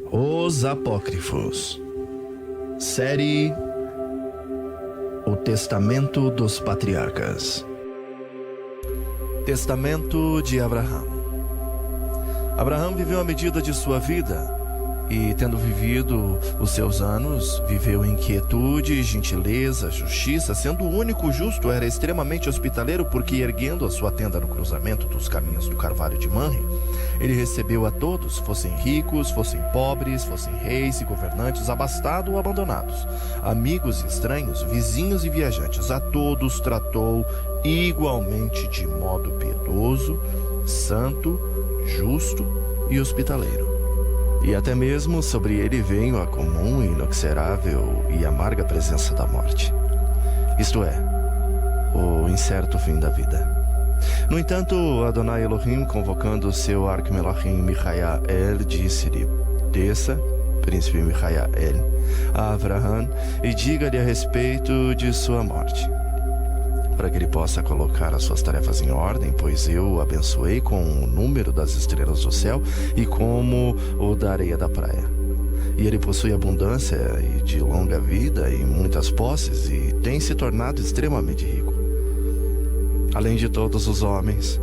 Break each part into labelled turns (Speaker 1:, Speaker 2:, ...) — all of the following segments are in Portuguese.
Speaker 1: Os Apócrifos. Série O Testamento dos Patriarcas. Testamento de Abraham. Abraham viveu a medida de sua vida e, tendo vivido os seus anos, viveu em quietude, gentileza, justiça. Sendo o único justo, era extremamente hospitaleiro, porque, erguendo a sua tenda no cruzamento dos caminhos do Carvalho de Manre, ele recebeu a todos, fossem ricos, fossem pobres, fossem reis e governantes, abastados ou abandonados, amigos e estranhos, vizinhos e viajantes. A todos tratou igualmente de modo piedoso, santo, justo e hospitaleiro. E até mesmo sobre ele veio a comum, inexorável e amarga presença da morte, isto é, o incerto fim da vida. No entanto, Adonai Elohim, convocando seu Arquimelachim Michael, disse-lhe: desça, príncipe Michael, a Abraham e diga-lhe a respeito de sua morte, para que ele possa colocar as suas tarefas em ordem, pois eu o abençoei com o número das estrelas do céu e como o da areia da praia. E ele possui abundância e de longa vida e muitas posses, e tem se tornado extremamente rico. Além de todos os homens,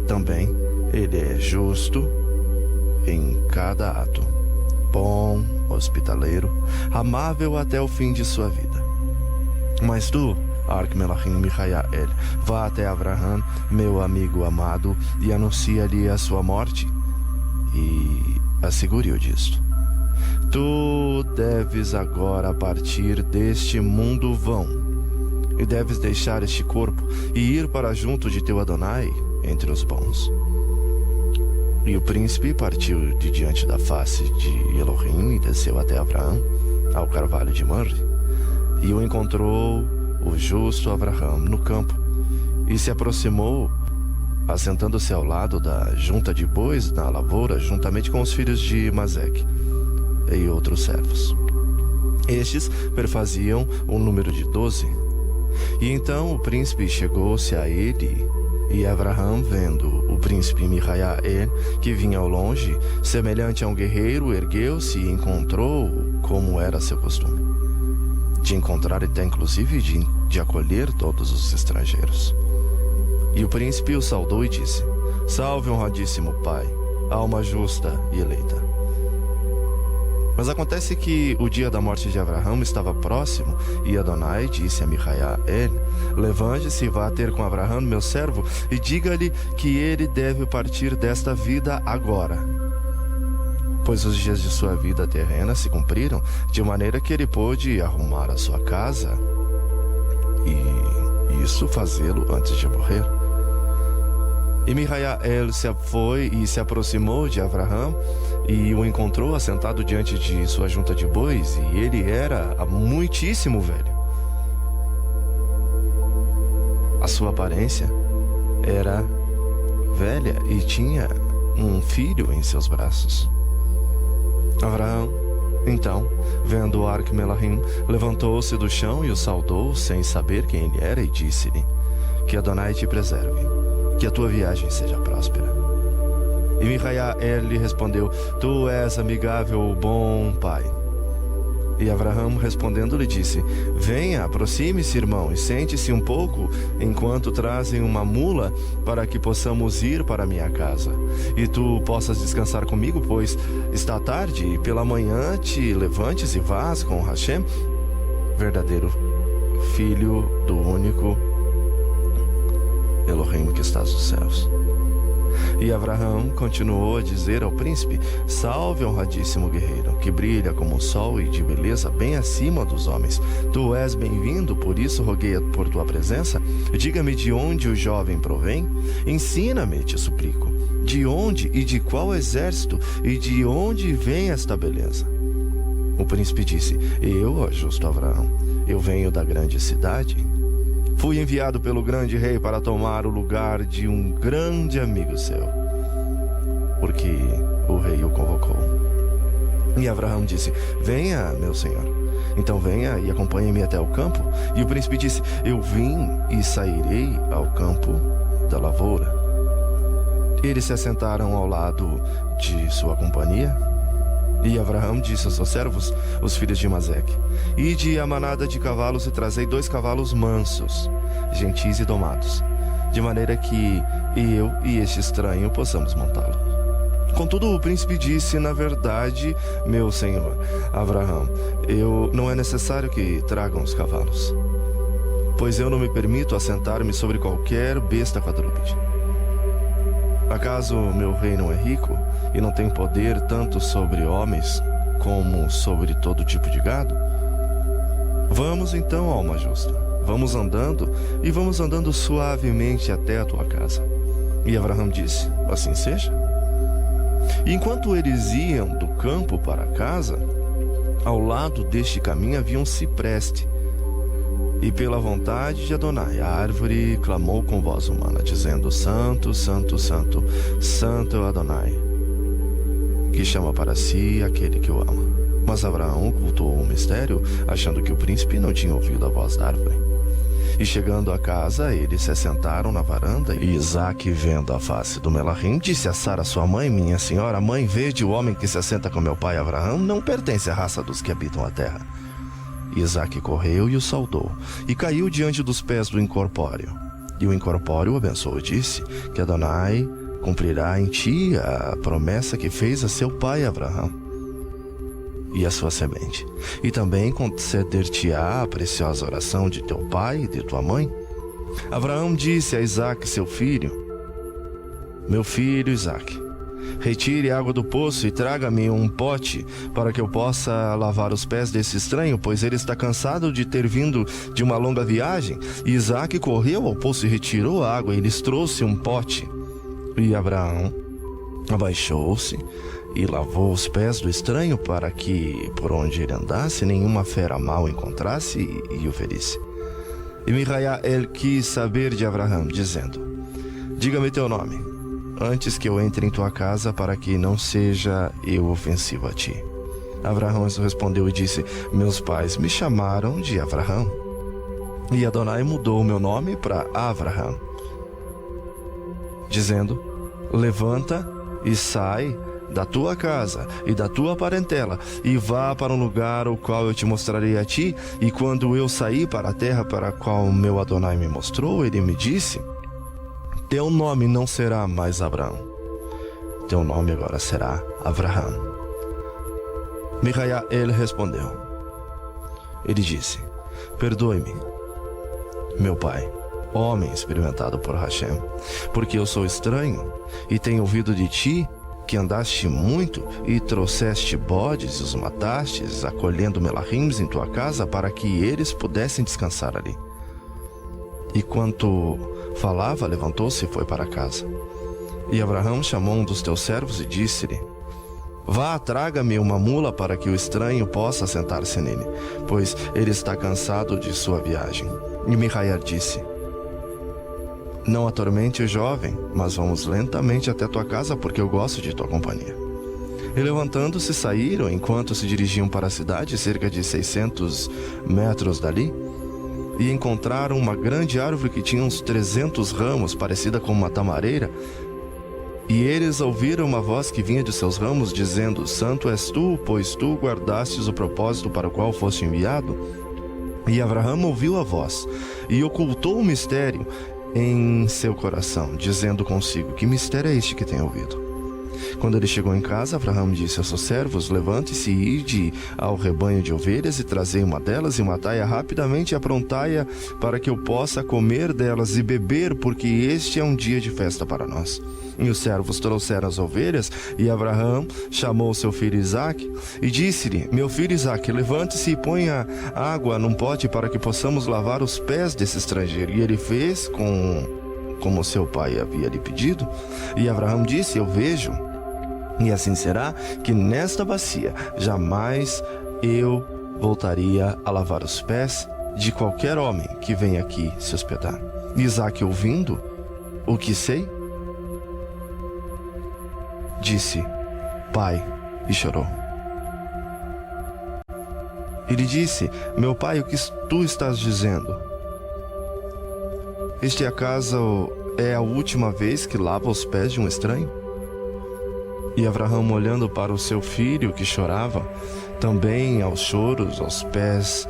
Speaker 1: também ele é justo em cada ato, bom, hospitaleiro, amável até o fim de sua vida. Mas tu, Arquimelachim Michael, vá até Abraham, meu amigo amado, e anuncia-lhe a sua morte, e assegure-o disto. Tu deves agora partir deste mundo vão, e deves deixar este corpo e ir para junto de teu Adonai entre os bons. E o príncipe partiu de diante da face de Elohim e desceu até Abraão, ao carvalho de Manre, e o encontrou o justo Abraham no campo, e se aproximou, assentando-se ao lado da junta de bois na lavoura, juntamente com os filhos de Mazeque e outros servos. Estes perfaziam o número de 12. E então o príncipe chegou-se a ele, e Abraham, vendo o príncipe Michael, que vinha ao longe, semelhante a um guerreiro, ergueu-se e encontrou, como era seu costume, de encontrar até inclusive de acolher todos os estrangeiros. E o príncipe o saudou e disse: salve, honradíssimo pai, alma justa e eleita. Mas acontece que o dia da morte de Abraham estava próximo, e Adonai disse a Michael: levante-se e vá ter com Abraham, meu servo, e diga-lhe que ele deve partir desta vida agora, pois os dias de sua vida terrena se cumpriram, de maneira que ele pôde arrumar a sua casa, e isso fazê-lo antes de morrer. E Michael se foi e se aproximou de Abraham e o encontrou assentado diante de sua junta de bois, e ele era muitíssimo velho. A sua aparência era velha e tinha um filho em seus braços. Abraham, então, vendo o Arquimelachim, levantou-se do chão e o saudou, sem saber quem ele era, e disse-lhe: que Adonai te preserve, que a tua viagem seja próspera. E Michael lhe respondeu: tu és amigável, bom pai. E Abraham, respondendo, lhe disse: venha, aproxime-se, irmão, e sente-se um pouco, enquanto trazem uma mula, para que possamos ir para minha casa, e tu possas descansar comigo, pois está tarde, e pela manhã te levantes e vás com Hashem, verdadeiro filho do único Elohim que estás nos céus. E Abraham continuou a dizer ao príncipe: salve, honradíssimo guerreiro, que brilha como o sol e de beleza bem acima dos homens. Tu és bem-vindo, por isso roguei por tua presença. Diga-me de onde o jovem provém. Ensina-me, te suplico, de onde e de qual exército, e de onde vem esta beleza. O príncipe disse: eu, ó justo Abraão, eu venho da grande cidade. Fui enviado pelo grande rei para tomar o lugar de um grande amigo seu, porque o rei o convocou. E Abraham disse: venha, meu senhor. Então venha e acompanhe-me até o campo. E o príncipe disse: eu vim e sairei ao campo da lavoura. Eles se assentaram ao lado de sua companhia, E Abraão disse aos seus servos, os filhos de Mazeque: Ide a manada de cavalos e trazei 2 cavalos mansos, gentis e domados, de maneira que eu e este estranho possamos montá-lo. Contudo, o príncipe disse: Na verdade, meu senhor Abraão, não é necessário que tragam os cavalos, pois eu não me permito assentar-me sobre qualquer besta quadrúpede. Acaso meu rei não é rico e não tem poder tanto sobre homens como sobre todo tipo de gado? Vamos então, alma justa, vamos andando suavemente até a tua casa. E Abraão disse: Assim seja. E enquanto eles iam do campo para casa, ao lado deste caminho havia um cipreste. E pela vontade de Adonai, a árvore clamou com voz humana, dizendo: Santo, Santo, Santo, Santo é o Adonai, que chama para si aquele que o ama. Mas Abraão ocultou o mistério, achando que o príncipe não tinha ouvido a voz da árvore. E chegando à casa, eles se assentaram na varanda, e Isaque, vendo a face do Melahim, disse a Sara, sua mãe: Minha senhora, mãe, vede o homem que se assenta com meu pai Abraão, não pertence à raça dos que habitam a terra. Isaque correu e o saudou, e caiu diante dos pés do incorpóreo. E o incorpóreo o abençoou e disse: Que Adonai cumprirá em ti a promessa que fez a seu pai Abraão e a sua semente, e também conceder-te-á a preciosa oração de teu pai e de tua mãe. Abraão disse a Isaque, seu filho: Meu filho Isaque, retire água do poço e traga-me um pote para que eu possa lavar os pés desse estranho, pois ele está cansado de ter vindo de uma longa viagem. E Isaque correu ao poço e retirou a água e lhes trouxe um pote. E Abraão abaixou-se e lavou os pés do estranho, para que, por onde ele andasse, nenhuma fera mal encontrasse e o ferisse. E Micael quis saber de Abraão, dizendo: Diga-me teu nome, antes que eu entre em tua casa, para que não seja eu ofensivo a ti. Abraão respondeu e disse: Meus pais me chamaram de Abraão, e Adonai mudou o meu nome para Abraão, dizendo: Levanta e sai da tua casa e da tua parentela, e vá para um lugar o qual eu te mostrarei a ti. E quando eu saí para a terra para a qual meu Adonai me mostrou, ele me disse: Teu nome não será mais Abraão, teu nome agora será Abraão. Micael respondeu. Ele disse: Perdoe-me, meu pai, homem experimentado por Hashem, porque eu sou estranho e tenho ouvido de ti que andaste muito e trouxeste bodes e os matastes, acolhendo melahims em tua casa para que eles pudessem descansar ali. E quanto falava, levantou-se e foi para casa. E Abraão chamou um dos teus servos e disse-lhe: Vá, traga-me uma mula para que o estranho possa sentar-se nele, pois ele está cansado de sua viagem. E Micael disse: Não atormente o jovem, mas vamos lentamente até tua casa, porque eu gosto de tua companhia. E levantando-se, saíram, enquanto se dirigiam para a cidade, cerca de 600 metros dali, e encontraram uma grande árvore que tinha uns 300 ramos, parecida com uma tamareira. E eles ouviram uma voz que vinha de seus ramos, dizendo: Santo és tu, pois tu guardastes o propósito para o qual foste enviado. E Abraão ouviu a voz, e ocultou o mistério em seu coração, dizendo consigo: Que mistério é este que tenho ouvido? Quando ele chegou em casa, Abraão disse aos seus servos: Levante-se e ide ao rebanho de ovelhas e trazei uma delas, e matai-a rapidamente e aprontai-a, para que eu possa comer delas e beber, porque este é um dia de festa para nós. E os servos trouxeram as ovelhas, e Abraão chamou seu filho Isaque e disse-lhe: Meu filho Isaque, levante-se e ponha água num pote para que possamos lavar os pés desse estrangeiro. E ele fez como seu pai havia lhe pedido. E Abraão disse: Eu vejo, e assim será, que nesta bacia jamais eu voltaria a lavar os pés de qualquer homem que venha aqui se hospedar. Isaque, ouvindo o que sei, disse: Pai, e chorou. Ele disse: Meu pai, o que tu estás dizendo? Este acaso é a última vez que lava os pés de um estranho? E Avraham, olhando para o seu filho que chorava, também aos choros, aos pés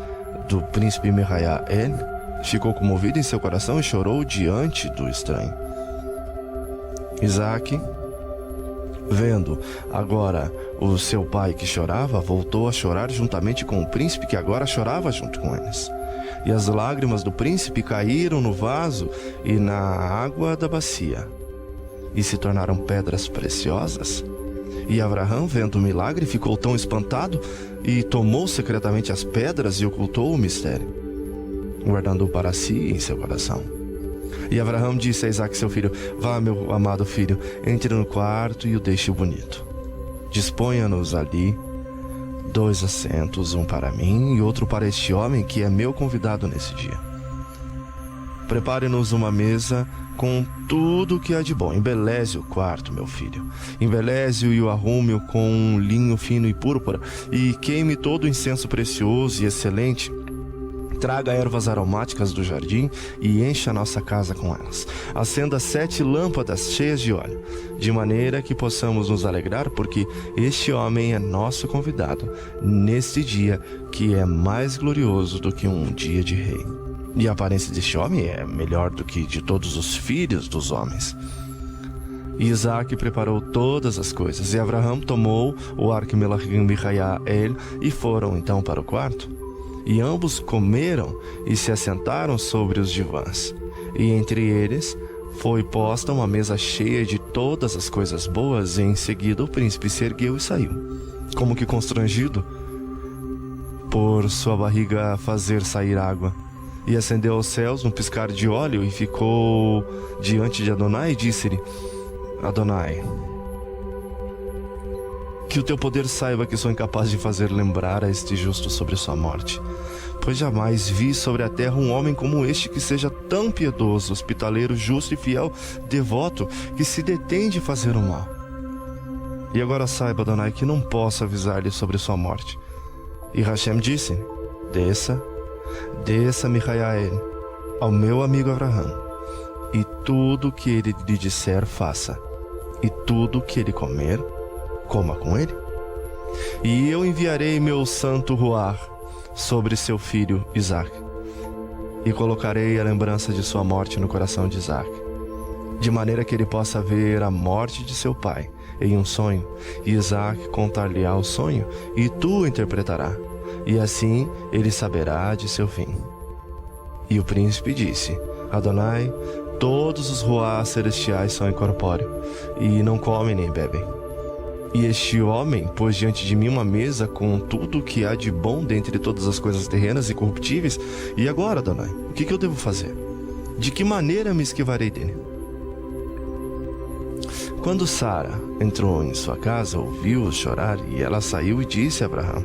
Speaker 1: do príncipe Mihayael, ficou comovido em seu coração e chorou diante do estranho. Isaque, vendo agora o seu pai que chorava, voltou a chorar juntamente com o príncipe que agora chorava junto com eles. E as lágrimas do príncipe caíram no vaso e na água da bacia, e se tornaram pedras preciosas. E Avraham, vendo o milagre, ficou tão espantado e tomou secretamente as pedras e ocultou o mistério, guardando-o para si em seu coração. E Avraham disse a Isaque, seu filho: vá, meu amado filho, entre no quarto e o deixe bonito. Disponha-nos ali 2 assentos, um para mim e outro para este homem que é meu convidado nesse dia. Prepare-nos uma mesa com tudo o que há de bom. Embeleze o quarto, meu filho. Embeleze-o e o arrume com um linho fino e púrpura, e queime todo o incenso precioso e excelente. Traga ervas aromáticas do jardim e encha a nossa casa com elas. Acenda 7 lâmpadas cheias de óleo, de maneira que possamos nos alegrar, porque este homem é nosso convidado neste dia que é mais glorioso do que um dia de rei. E a aparência deste homem é melhor do que de todos os filhos dos homens. E Isaque preparou todas as coisas, e Avraham tomou o arque Melachim Mihayael e foram então para o quarto. E ambos comeram e se assentaram sobre os divãs. E entre eles foi posta uma mesa cheia de todas as coisas boas, e em seguida o príncipe se ergueu e saiu, como que constrangido por sua barriga fazer sair água. E ascendeu aos céus num piscar de óleo e ficou diante de Adonai e disse-lhe: Adonai, que o teu poder saiba que sou incapaz de fazer lembrar a este justo sobre sua morte, pois jamais vi sobre a terra um homem como este, que seja tão piedoso, hospitaleiro, justo e fiel, devoto, que se detém de fazer o mal. E agora saiba, Adonai, que não posso avisar-lhe sobre sua morte. E Hashem disse: Desça Mihayael ao meu amigo Avraham, e tudo que ele lhe disser faça, e tudo que ele comer, coma com ele. E eu enviarei meu santo Ruach sobre seu filho Isaque, e colocarei a lembrança de sua morte no coração de Isaque, de maneira que ele possa ver a morte de seu pai em um sonho, e Isaque contar-lhe-á o sonho, e tu o interpretará, e assim ele saberá de seu fim. E o príncipe disse: Adonai, todos os Ruach celestiais são incorpóreos, e não comem nem bebem. E este homem pôs diante de mim uma mesa com tudo o que há de bom dentre todas as coisas terrenas e corruptíveis. E agora, Adonai, o que eu devo fazer? De que maneira me esquivarei dele? Quando Sara entrou em sua casa, ouviu-o chorar, e ela saiu e disse a Avraham: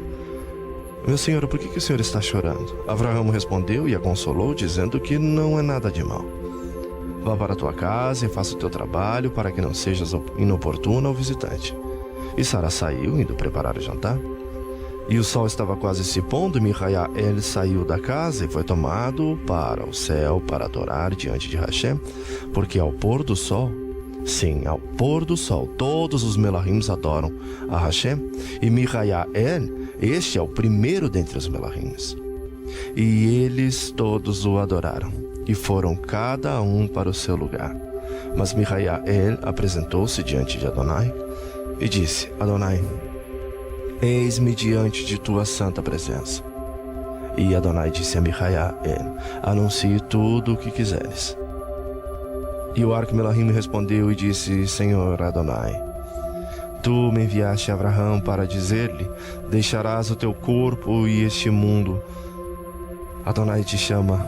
Speaker 1: Meu senhor, por que o senhor está chorando? Avraham respondeu e a consolou, dizendo que não é nada de mal. Vá para a tua casa e faça o teu trabalho, para que não sejas inoportuna ao visitante. E Sara saiu, indo preparar o jantar. E o sol estava quase se pondo, e Mihayael saiu da casa e foi tomado para o céu para adorar diante de Hashem, porque ao pôr do sol, sim, ao pôr do sol, todos os Melahims adoram a Hashem, e Mihayael, este é o primeiro dentre os Melahims. E eles todos o adoraram, e foram cada um para o seu lugar. Mas Mihayael apresentou-se diante de Adonai e disse: Adonai, eis-me diante de tua santa presença. E Adonai disse a Mihayael: anuncie tudo o que quiseres. E o arque Melahim respondeu e disse: Senhor Adonai, tu me enviaste a Avraham para dizer-lhe: deixarás o teu corpo e este mundo. Adonai te chama,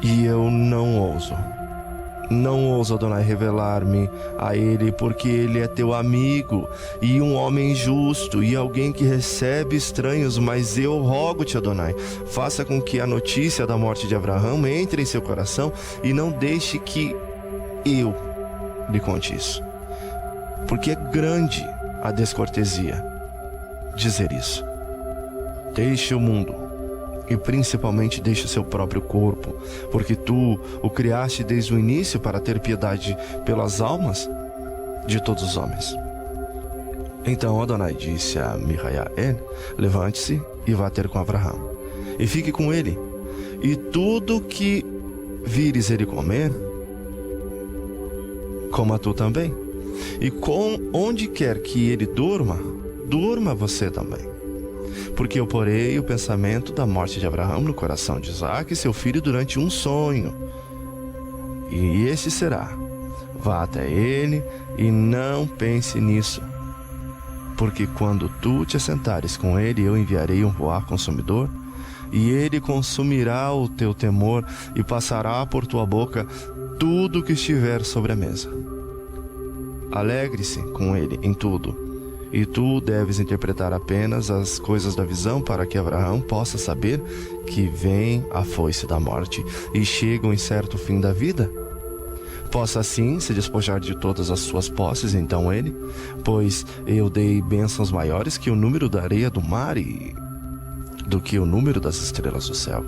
Speaker 1: e eu não ouso, Adonai, revelar-me a ele, porque ele é teu amigo e um homem justo e alguém que recebe estranhos. Mas eu rogo-te, Adonai, faça com que a notícia da morte de Avraham entre em seu coração e não deixe que eu lhe conte isso, porque é grande a descortesia dizer isso. Deixe o mundo e principalmente deixe o seu próprio corpo, porque tu o criaste desde o início para ter piedade pelas almas de todos os homens. Então Adonai disse a Micael: levante-se e vá ter com Abraão, e fique com ele, e tudo que vires ele comer, coma tu também, e onde quer que ele durma, durma você também. Porque eu porei o pensamento da morte de Abraão no coração de Isaque, seu filho, durante um sonho. E este será: vá até ele e não pense nisso. Porque quando tu te assentares com ele, eu enviarei um voar consumidor, e ele consumirá o teu temor e passará por tua boca tudo que estiver sobre a mesa. Alegre-se com ele em tudo. E tu deves interpretar apenas as coisas da visão, para que Abraão possa saber que vem a foice da morte e chega o incerto fim da vida. Possa assim se despojar de todas as suas posses, então ele, pois eu dei bênçãos maiores que o número da areia do mar e do que o número das estrelas do céu.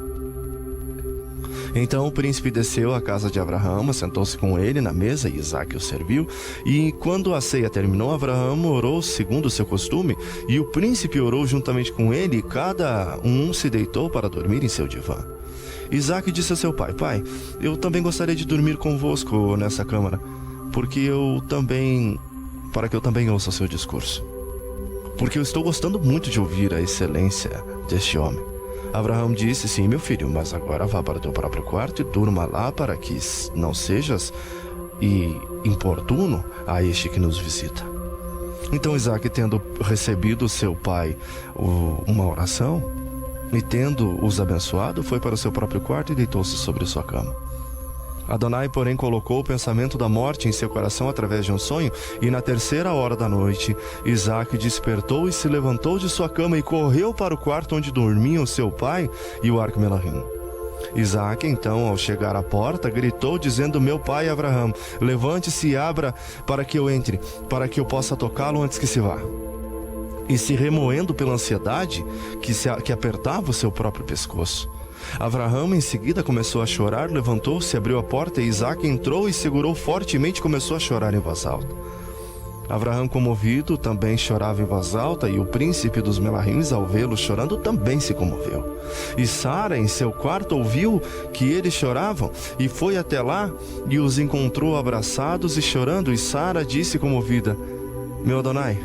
Speaker 1: Então o príncipe desceu à casa de Abraão, assentou-se com ele na mesa, e Isaque o serviu. E quando a ceia terminou, Abraão orou segundo o seu costume, e o príncipe orou juntamente com ele, e cada um se deitou para dormir em seu divã. Isaque disse a seu pai: pai, eu também gostaria de dormir convosco nessa câmara, para que eu também ouça o seu discurso, porque eu estou gostando muito de ouvir a excelência deste homem. Abraão disse: sim, meu filho, mas agora vá para o teu próprio quarto e durma lá, para que não sejas importuno a este que nos visita. Então Isaque, tendo recebido seu pai uma oração, e tendo-os abençoado, foi para o seu próprio quarto e deitou-se sobre sua cama. Adonai, porém, colocou o pensamento da morte em seu coração através de um sonho, e na 3ª hora da noite, Isaque despertou e se levantou de sua cama e correu para o quarto onde dormiam seu pai e o arco Melahim. Isaque, então, ao chegar à porta, gritou, dizendo: meu pai Abraão, levante-se e abra para que eu entre, para que eu possa tocá-lo antes que se vá. E se remoendo pela ansiedade que apertava o seu próprio pescoço, Abraão em seguida começou a chorar, levantou-se, abriu a porta, e Isaque entrou e segurou fortemente e começou a chorar em voz alta. Abraão, comovido, também chorava em voz alta, e o príncipe dos Melahins, ao vê-lo chorando, também se comoveu. E Sara, em seu quarto, ouviu que eles choravam, e foi até lá, e os encontrou abraçados e chorando. E Sara disse comovida: meu Adonai,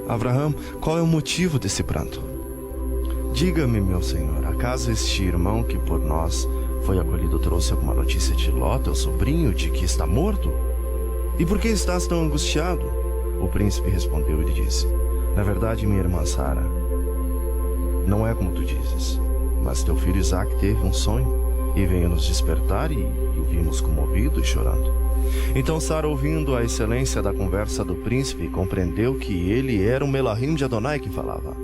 Speaker 1: Abraão, qual é o motivo desse pranto? Diga-me, meu senhor, acaso este irmão que por nós foi acolhido trouxe alguma notícia de Ló, teu sobrinho, de que está morto? E por que estás tão angustiado? O príncipe respondeu e lhe disse: na verdade, minha irmã Sara, não é como tu dizes, mas teu filho Isaque teve um sonho e veio nos despertar, e o vimos comovido e chorando. Então Sara, ouvindo a excelência da conversa do príncipe, compreendeu que ele era o Melahim de Adonai que falava.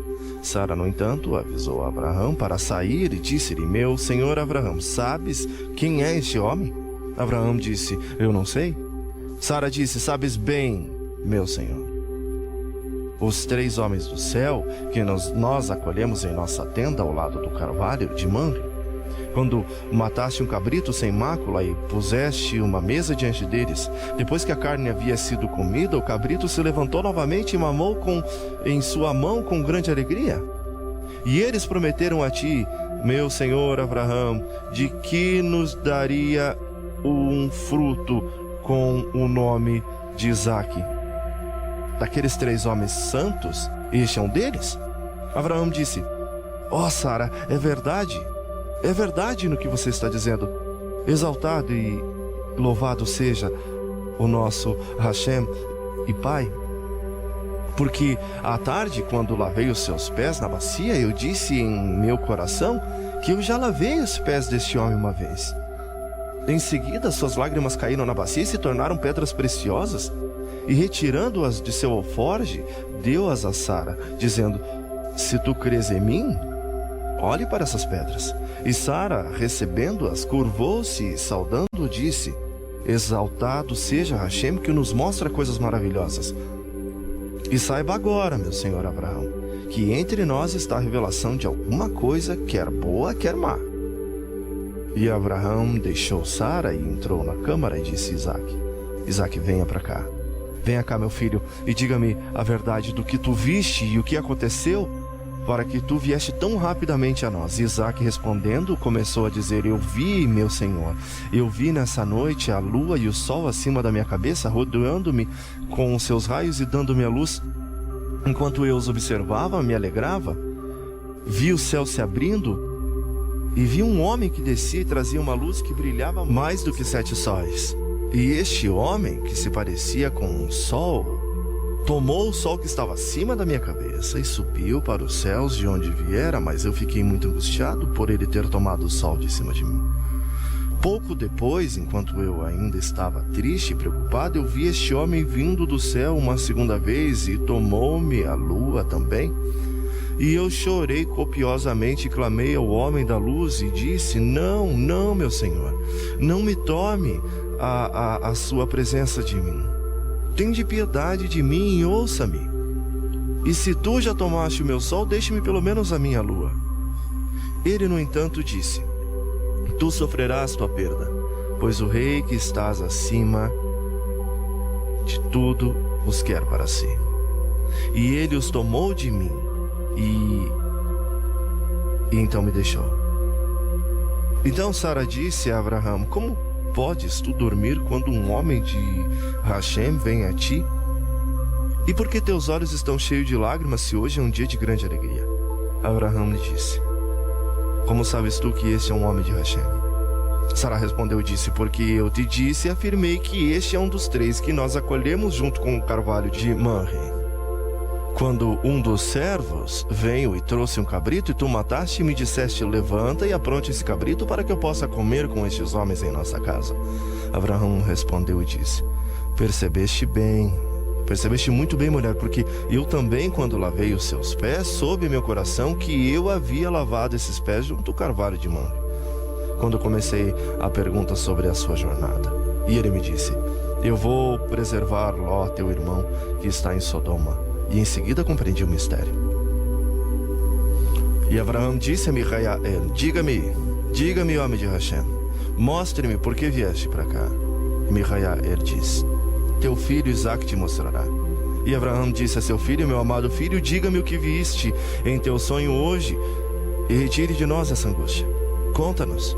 Speaker 1: Sara, no entanto, avisou a Abraão para sair e disse-lhe: meu senhor Abraão, sabes quem é este homem? Abraão disse: eu não sei. Sara disse: sabes bem, meu senhor. Os 3 homens do céu que nós acolhemos em nossa tenda ao lado do carvalho de Mamre, quando mataste um cabrito sem mácula e puseste uma mesa diante deles, depois que a carne havia sido comida, o cabrito se levantou novamente e mamou em sua mão com grande alegria. E eles prometeram a ti, meu senhor Abraão, de que nos daria um fruto com o nome de Isaque. Daqueles 3 homens santos, este é um deles? Abraão disse: ó Sara, é verdade no que você está dizendo. Exaltado e louvado seja o nosso Hashem e Pai. Porque à tarde, quando lavei os seus pés na bacia, eu disse em meu coração que eu já lavei os pés deste homem uma vez. Em seguida, suas lágrimas caíram na bacia e se tornaram pedras preciosas. E retirando-as de seu alforje, deu-as a Sara, dizendo: se tu crês em mim, olhe para essas pedras. E Sara, recebendo-as, curvou-se e, saudando, disse: exaltado seja Hashem, que nos mostra coisas maravilhosas. E saiba agora, meu senhor Abraão, que entre nós está a revelação de alguma coisa, quer boa, quer má. E Abraão deixou Sara e entrou na câmara e disse a Isaque: Isaque, venha para cá. Venha cá, meu filho, e diga-me a verdade do que tu viste e o que aconteceu, para que tu vieste tão rapidamente a nós. Isaac, respondendo, começou a dizer: eu vi, meu senhor, eu vi nessa noite a lua e o sol acima da minha cabeça, rodeando-me com os seus raios e dando-me a luz. Enquanto eu os observava, me alegrava. Vi o céu se abrindo e vi um homem que descia e trazia uma luz que brilhava mais do que 7 sóis. E este homem, que se parecia com um sol, tomou o sol que estava acima da minha cabeça e subiu para os céus de onde viera, mas eu fiquei muito angustiado por ele ter tomado o sol de cima de mim. Pouco depois, enquanto eu ainda estava triste e preocupado, eu vi este homem vindo do céu uma segunda vez e tomou-me a lua também. E eu chorei copiosamente e clamei ao homem da luz e disse: não, não, meu senhor, não me tome a sua presença de mim. Tende piedade de mim e ouça-me. E se tu já tomaste o meu sol, deixe-me pelo menos a minha lua. Ele, no entanto, disse: tu sofrerás tua perda, pois o rei que estás acima de tudo os quer para si. E ele os tomou de mim e então me deixou. Então Sara disse a Abraão: como podes tu dormir quando um homem de Hashem vem a ti? E por que teus olhos estão cheios de lágrimas, se hoje é um dia de grande alegria? Abraão lhe disse: como sabes tu que este é um homem de Hashem? Sara respondeu e disse: porque eu te disse e afirmei que este é um dos 3 que nós acolhemos junto com o carvalho de Manre. Quando um dos servos veio e trouxe um cabrito, e tu mataste e me disseste: levanta e apronte esse cabrito para que eu possa comer com estes homens em nossa casa. Abraão respondeu e disse: percebeste muito bem, mulher, porque eu também, quando lavei os seus pés, soube em meu coração que eu havia lavado esses pés junto ao carvalho de Manre, quando comecei a pergunta sobre a sua jornada. E ele me disse: eu vou preservar Ló, teu irmão, que está em Sodoma. E em seguida compreendi o mistério. E Abraão disse a Micael: diga-me, homem de Hashem, mostre-me por que vieste para cá. E Micael disse: teu filho Isaac te mostrará. E Abraão disse a seu filho: meu amado filho, diga-me o que viste em teu sonho hoje e retire de nós essa angústia. Conta-nos.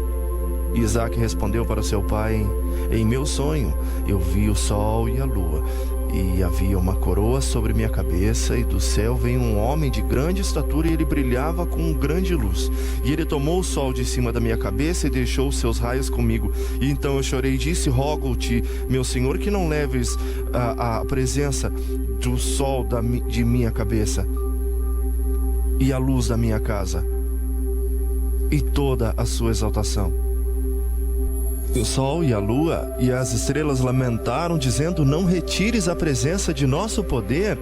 Speaker 1: E Isaac respondeu para seu pai: em meu sonho eu vi o sol e a lua, e havia uma coroa sobre minha cabeça, e do céu veio um homem de grande estatura, e ele brilhava com grande luz. E ele tomou o sol de cima da minha cabeça e deixou os seus raios comigo. E então eu chorei e disse: rogo-te, meu senhor, que não leves a presença do sol de minha cabeça e a luz da minha casa e toda a sua exaltação. O sol e a lua e as estrelas lamentaram, dizendo: não retires a presença de nosso poder.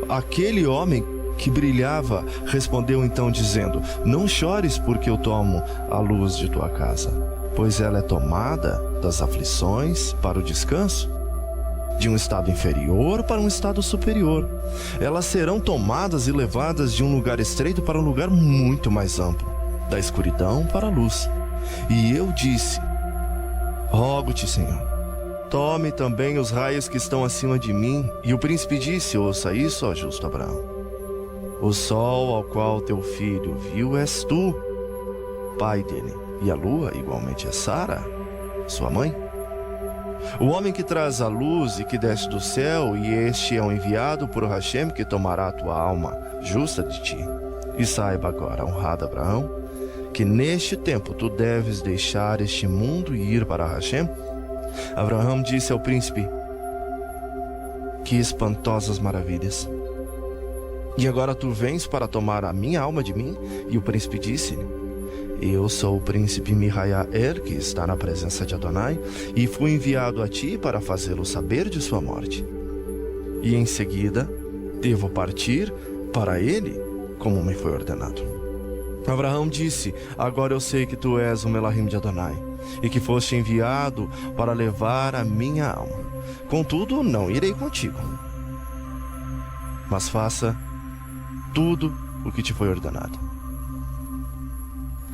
Speaker 1: Aquele homem que brilhava respondeu então dizendo: não chores, porque eu tomo a luz de tua casa, pois ela é tomada das aflições para o descanso, de um estado inferior para um estado superior. Elas serão tomadas e levadas de um lugar estreito para um lugar muito mais amplo, da escuridão para a luz. E eu disse: rogo-te, Senhor, tome também os raios que estão acima de mim. E o príncipe disse: ouça isso, ó justo Abraão. O sol ao qual teu filho viu és tu, pai dele, e a lua igualmente é Sara, sua mãe. O homem que traz a luz e que desce do céu, e este é o enviado por Hashem, que tomará a tua alma justa de ti. E saiba agora, honrado Abraão, que neste tempo tu deves deixar este mundo e ir para Hashem. Abraão disse ao príncipe: que espantosas maravilhas! E agora tu vens para tomar a minha alma de mim? E o príncipe disse-lhe: eu sou o príncipe Micael, que está na presença de Adonai, e fui enviado a ti para fazê-lo saber de sua morte. E em seguida devo partir para ele, como me foi ordenado. Abraão disse: agora eu sei que tu és o Melahim de Adonai, e que foste enviado para levar a minha alma. Contudo, não irei contigo, mas faça tudo o que te foi ordenado.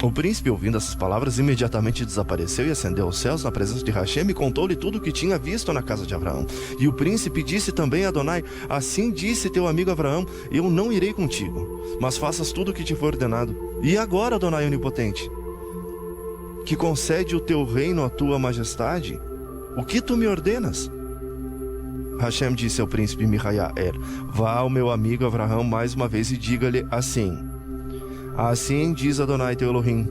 Speaker 1: O príncipe, ouvindo essas palavras, imediatamente desapareceu e ascendeu aos céus na presença de Hashem e contou-lhe tudo o que tinha visto na casa de Abraão. E o príncipe disse também a Adonai: assim disse teu amigo Abraão, eu não irei contigo, mas faças tudo o que te for ordenado. E agora, Adonai onipotente, que concede o teu reino à tua majestade, o que tu me ordenas? Hashem disse ao príncipe Mihayael: vá ao meu amigo Abraão mais uma vez e diga-lhe assim: assim diz Adonai teu Elohim,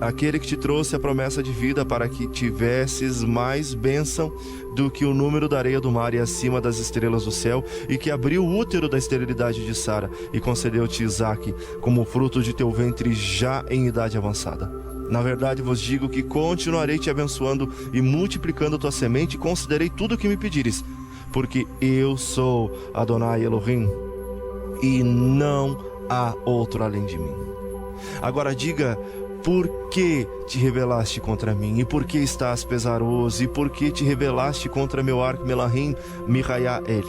Speaker 1: aquele que te trouxe a promessa de vida para que tivesses mais bênção do que o número da areia do mar e acima das estrelas do céu, e que abriu o útero da esterilidade de Sara e concedeu-te Isaque como fruto de teu ventre já em idade avançada. Na verdade vos digo que continuarei te abençoando e multiplicando tua semente, e concederei tudo o que me pedires, porque eu sou Adonai Elohim e não há outro além de mim. Agora diga: por que te rebelaste contra mim? E por que estás pesaroso? E por que te rebelaste contra meu arco Melahim Mihayael?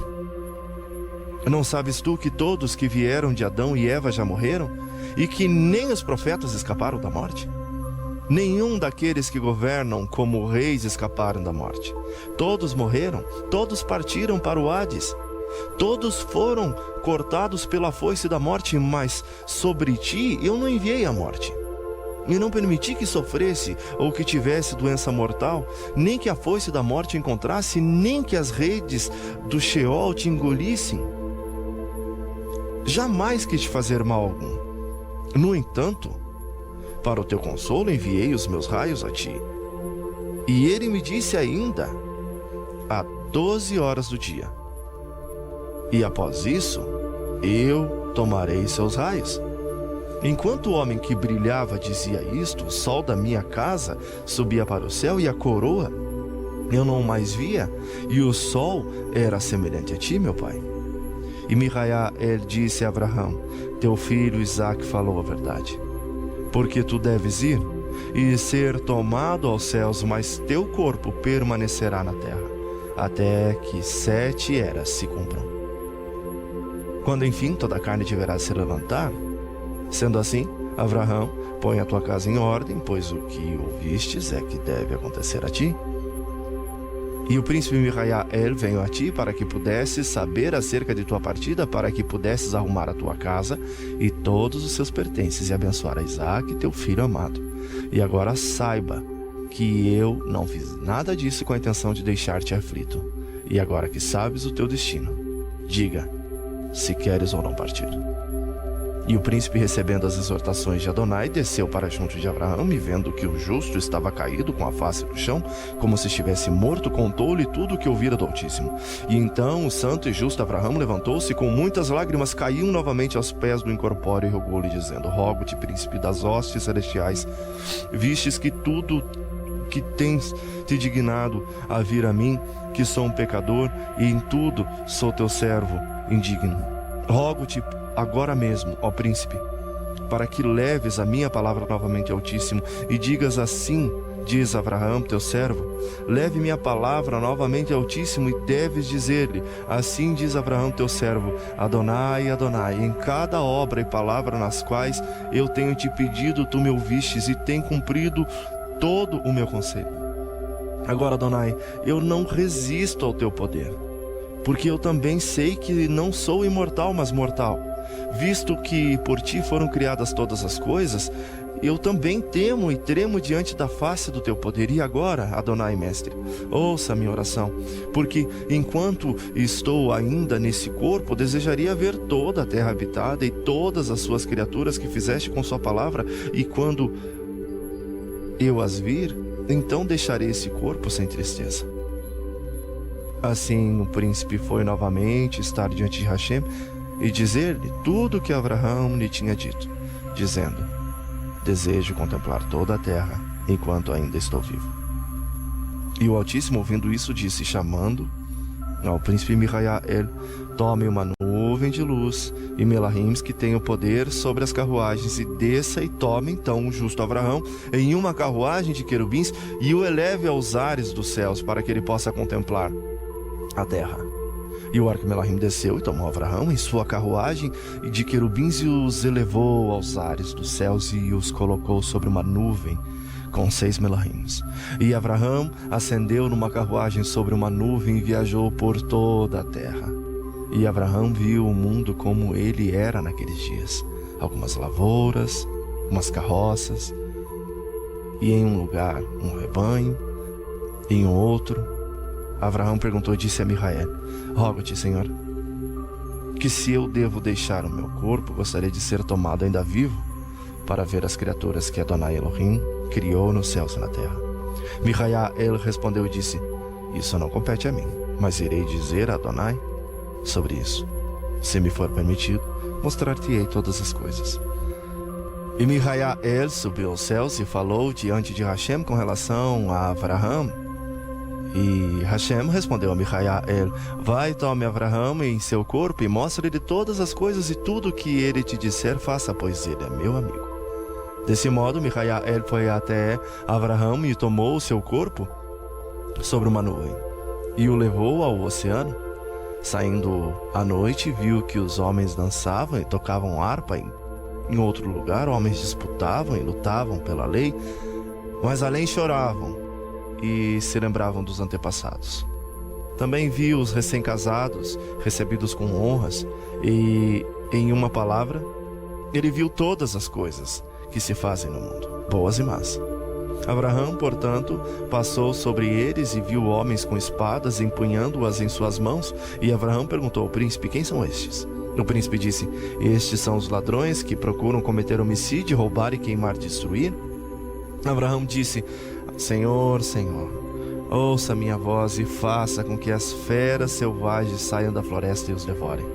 Speaker 1: Não sabes tu que todos que vieram de Adão e Eva já morreram? E que nem os profetas escaparam da morte? Nenhum daqueles que governam como reis escaparam da morte. Todos morreram, todos partiram para o Hades. Todos foram cortados pela foice da morte, mas sobre ti eu não enviei a morte. E não permiti que sofresse ou que tivesse doença mortal, nem que a foice da morte encontrasse, nem que as redes do Sheol te engolissem. Jamais quis te fazer mal algum. No entanto, para o teu consolo enviei os meus raios a ti. E ele me disse ainda, a 12 horas do dia: e após isso, eu tomarei seus raios. Enquanto o homem que brilhava dizia isto, o sol da minha casa subia para o céu e a coroa eu não mais via, e o sol era semelhante a ti, meu pai. E Mihayael disse a Abraão: teu filho Isaque falou a verdade, porque tu deves ir e ser tomado aos céus, mas teu corpo permanecerá na terra, até que 7 eras se cumpram. Quando enfim toda a carne tiverá de se levantar, sendo assim, Abraão, põe a tua casa em ordem, pois o que ouvistes é que deve acontecer a ti. E o príncipe Mihayael veio a ti para que pudesses saber acerca de tua partida, para que pudesses arrumar a tua casa e todos os seus pertences e abençoar a Isaque, teu filho amado. E agora saiba que eu não fiz nada disso com a intenção de deixar-te aflito. E agora que sabes o teu destino, diga se queres ou não partir. E o príncipe, recebendo as exortações de Adonai, desceu para junto de Abraão, e vendo que o justo estava caído com a face no chão, como se estivesse morto, contou-lhe tudo o que ouvira do Altíssimo. E então o santo e justo Abraão levantou-se, com muitas lágrimas caiu novamente aos pés do incorpóreo e rogou-lhe, dizendo: rogo-te, príncipe das hostes celestiais, vistes que tudo que tens te dignado a vir a mim, que sou um pecador, e em tudo sou teu servo indigno. Rogo-te agora mesmo, ó príncipe, para que leves a minha palavra novamente ao Altíssimo, e digas: assim diz Abraão, teu servo, leve minha palavra novamente ao Altíssimo, e deves dizer-lhe: assim diz Abraão, teu servo, Adonai, Adonai, em cada obra e palavra nas quais eu tenho te pedido, tu me ouvistes, e tem cumprido todo o meu conselho. Agora, Adonai, eu não resisto ao teu poder, porque eu também sei que não sou imortal, mas mortal. Visto que por ti foram criadas todas as coisas, eu também temo e tremo diante da face do teu poder. E agora, Adonai Mestre, ouça a minha oração, porque enquanto estou ainda nesse corpo, desejaria ver toda a terra habitada e todas as suas criaturas que fizeste com sua palavra, e quando eu as vir, então deixarei esse corpo sem tristeza. Assim o príncipe foi novamente estar diante de Hashem e dizer-lhe tudo o que Abraão lhe tinha dito, dizendo: desejo contemplar toda a terra enquanto ainda estou vivo. E o Altíssimo, ouvindo isso, disse, chamando ao príncipe Mihayael: tome uma nuvem de luz e melahims que tem o poder sobre as carruagens, e desça e tome então o justo Abraão em uma carruagem de querubins e o eleve aos ares dos céus, para que ele possa contemplar a terra. E o Arquimelahim desceu e tomou Avraham em sua carruagem e de querubins e os elevou aos ares dos céus e os colocou sobre uma nuvem com 6 melahims. E Avraham ascendeu numa carruagem sobre uma nuvem e viajou por toda a terra. E Avraham viu o mundo como ele era naqueles dias. Algumas lavouras, umas carroças, e em um lugar um rebanho, e em outro. Avraham perguntou e disse a Micael: rogo-te, Senhor, que se eu devo deixar o meu corpo, gostaria de ser tomado ainda vivo, para ver as criaturas que Adonai Elohim criou nos céus e na terra. Micael respondeu e disse: isso não compete a mim, mas irei dizer a Adonai sobre isso. Se me for permitido, mostrar-te-ei todas as coisas. E Micael subiu aos céus e falou diante de Hashem com relação a Avraham. E Hashem respondeu a Micael: vai, tome Avraham em seu corpo e mostre-lhe todas as coisas e tudo o que ele te disser, faça, pois ele é meu amigo. Desse modo, Micael foi até Avraham e tomou o seu corpo sobre uma nuvem e o levou ao oceano. Saindo à noite, viu que os homens dançavam e tocavam harpa. Em outro lugar, homens disputavam e lutavam pela lei, mas além choravam e se lembravam dos antepassados. Também viu os recém-casados recebidos com honras e, em uma palavra, ele viu todas as coisas que se fazem no mundo, boas e más. Avraham, portanto, passou sobre eles e viu homens com espadas empunhando-as em suas mãos. E Avraham perguntou ao príncipe: quem são estes? O príncipe disse: estes são os ladrões que procuram cometer homicídio, roubar e queimar, destruir. Avraham disse: Senhor, Senhor, ouça minha voz e faça com que as feras selvagens saiam da floresta e os devorem.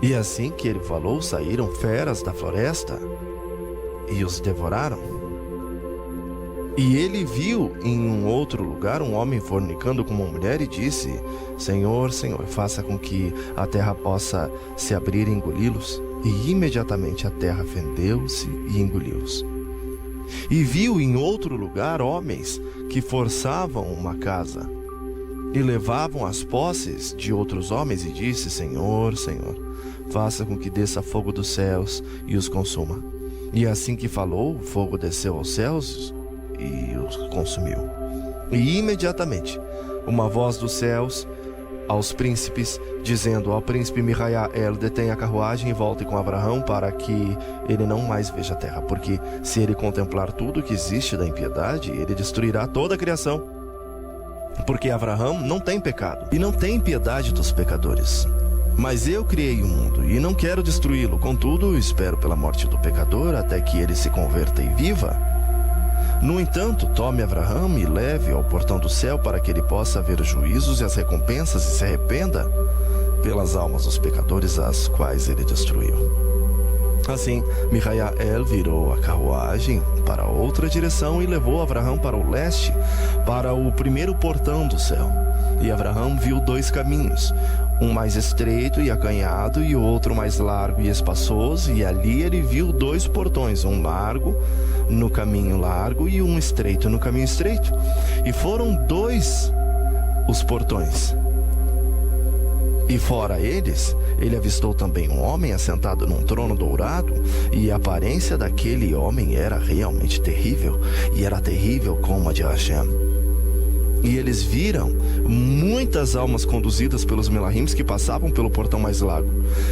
Speaker 1: E assim que ele falou, saíram feras da floresta e os devoraram. E ele viu em um outro lugar um homem fornicando com uma mulher e disse: Senhor, Senhor, faça com que a terra possa se abrir e engoli-los. E imediatamente a terra fendeu-se e engoliu-os. E viu em outro lugar homens que forçavam uma casa e levavam as posses de outros homens e disse: Senhor, Senhor, faça com que desça fogo dos céus e os consuma. E assim que falou, o fogo desceu aos céus e os consumiu. E imediatamente uma voz dos céus aos príncipes, dizendo ao príncipe Micael: detenha a carruagem e volte com Avraham, para que ele não mais veja a terra, porque se ele contemplar tudo que existe da impiedade, ele destruirá toda a criação. Porque Avraham não tem pecado e não tem piedade dos pecadores. Mas eu criei o mundo e não quero destruí-lo. Contudo, espero pela morte do pecador até que ele se converta e viva. No entanto, tome Avraham e leve ao portão do céu, para que ele possa ver os juízos e as recompensas e se arrependa pelas almas dos pecadores, as quais ele destruiu. Assim, Micael virou a carruagem para outra direção e levou Avraham para o leste, para o primeiro portão do céu. E Avraham viu 2 caminhos, um mais estreito e acanhado e o outro mais largo e espaçoso, e ali ele viu 2 portões, um largo no caminho largo e um estreito no caminho estreito. E foram 2 os portões. E fora eles, ele avistou também um homem assentado num trono dourado, e a aparência daquele homem era realmente terrível, e era terrível como a de Hashem. E eles viram muitas almas conduzidas pelos melahims que passavam pelo portão mais largo,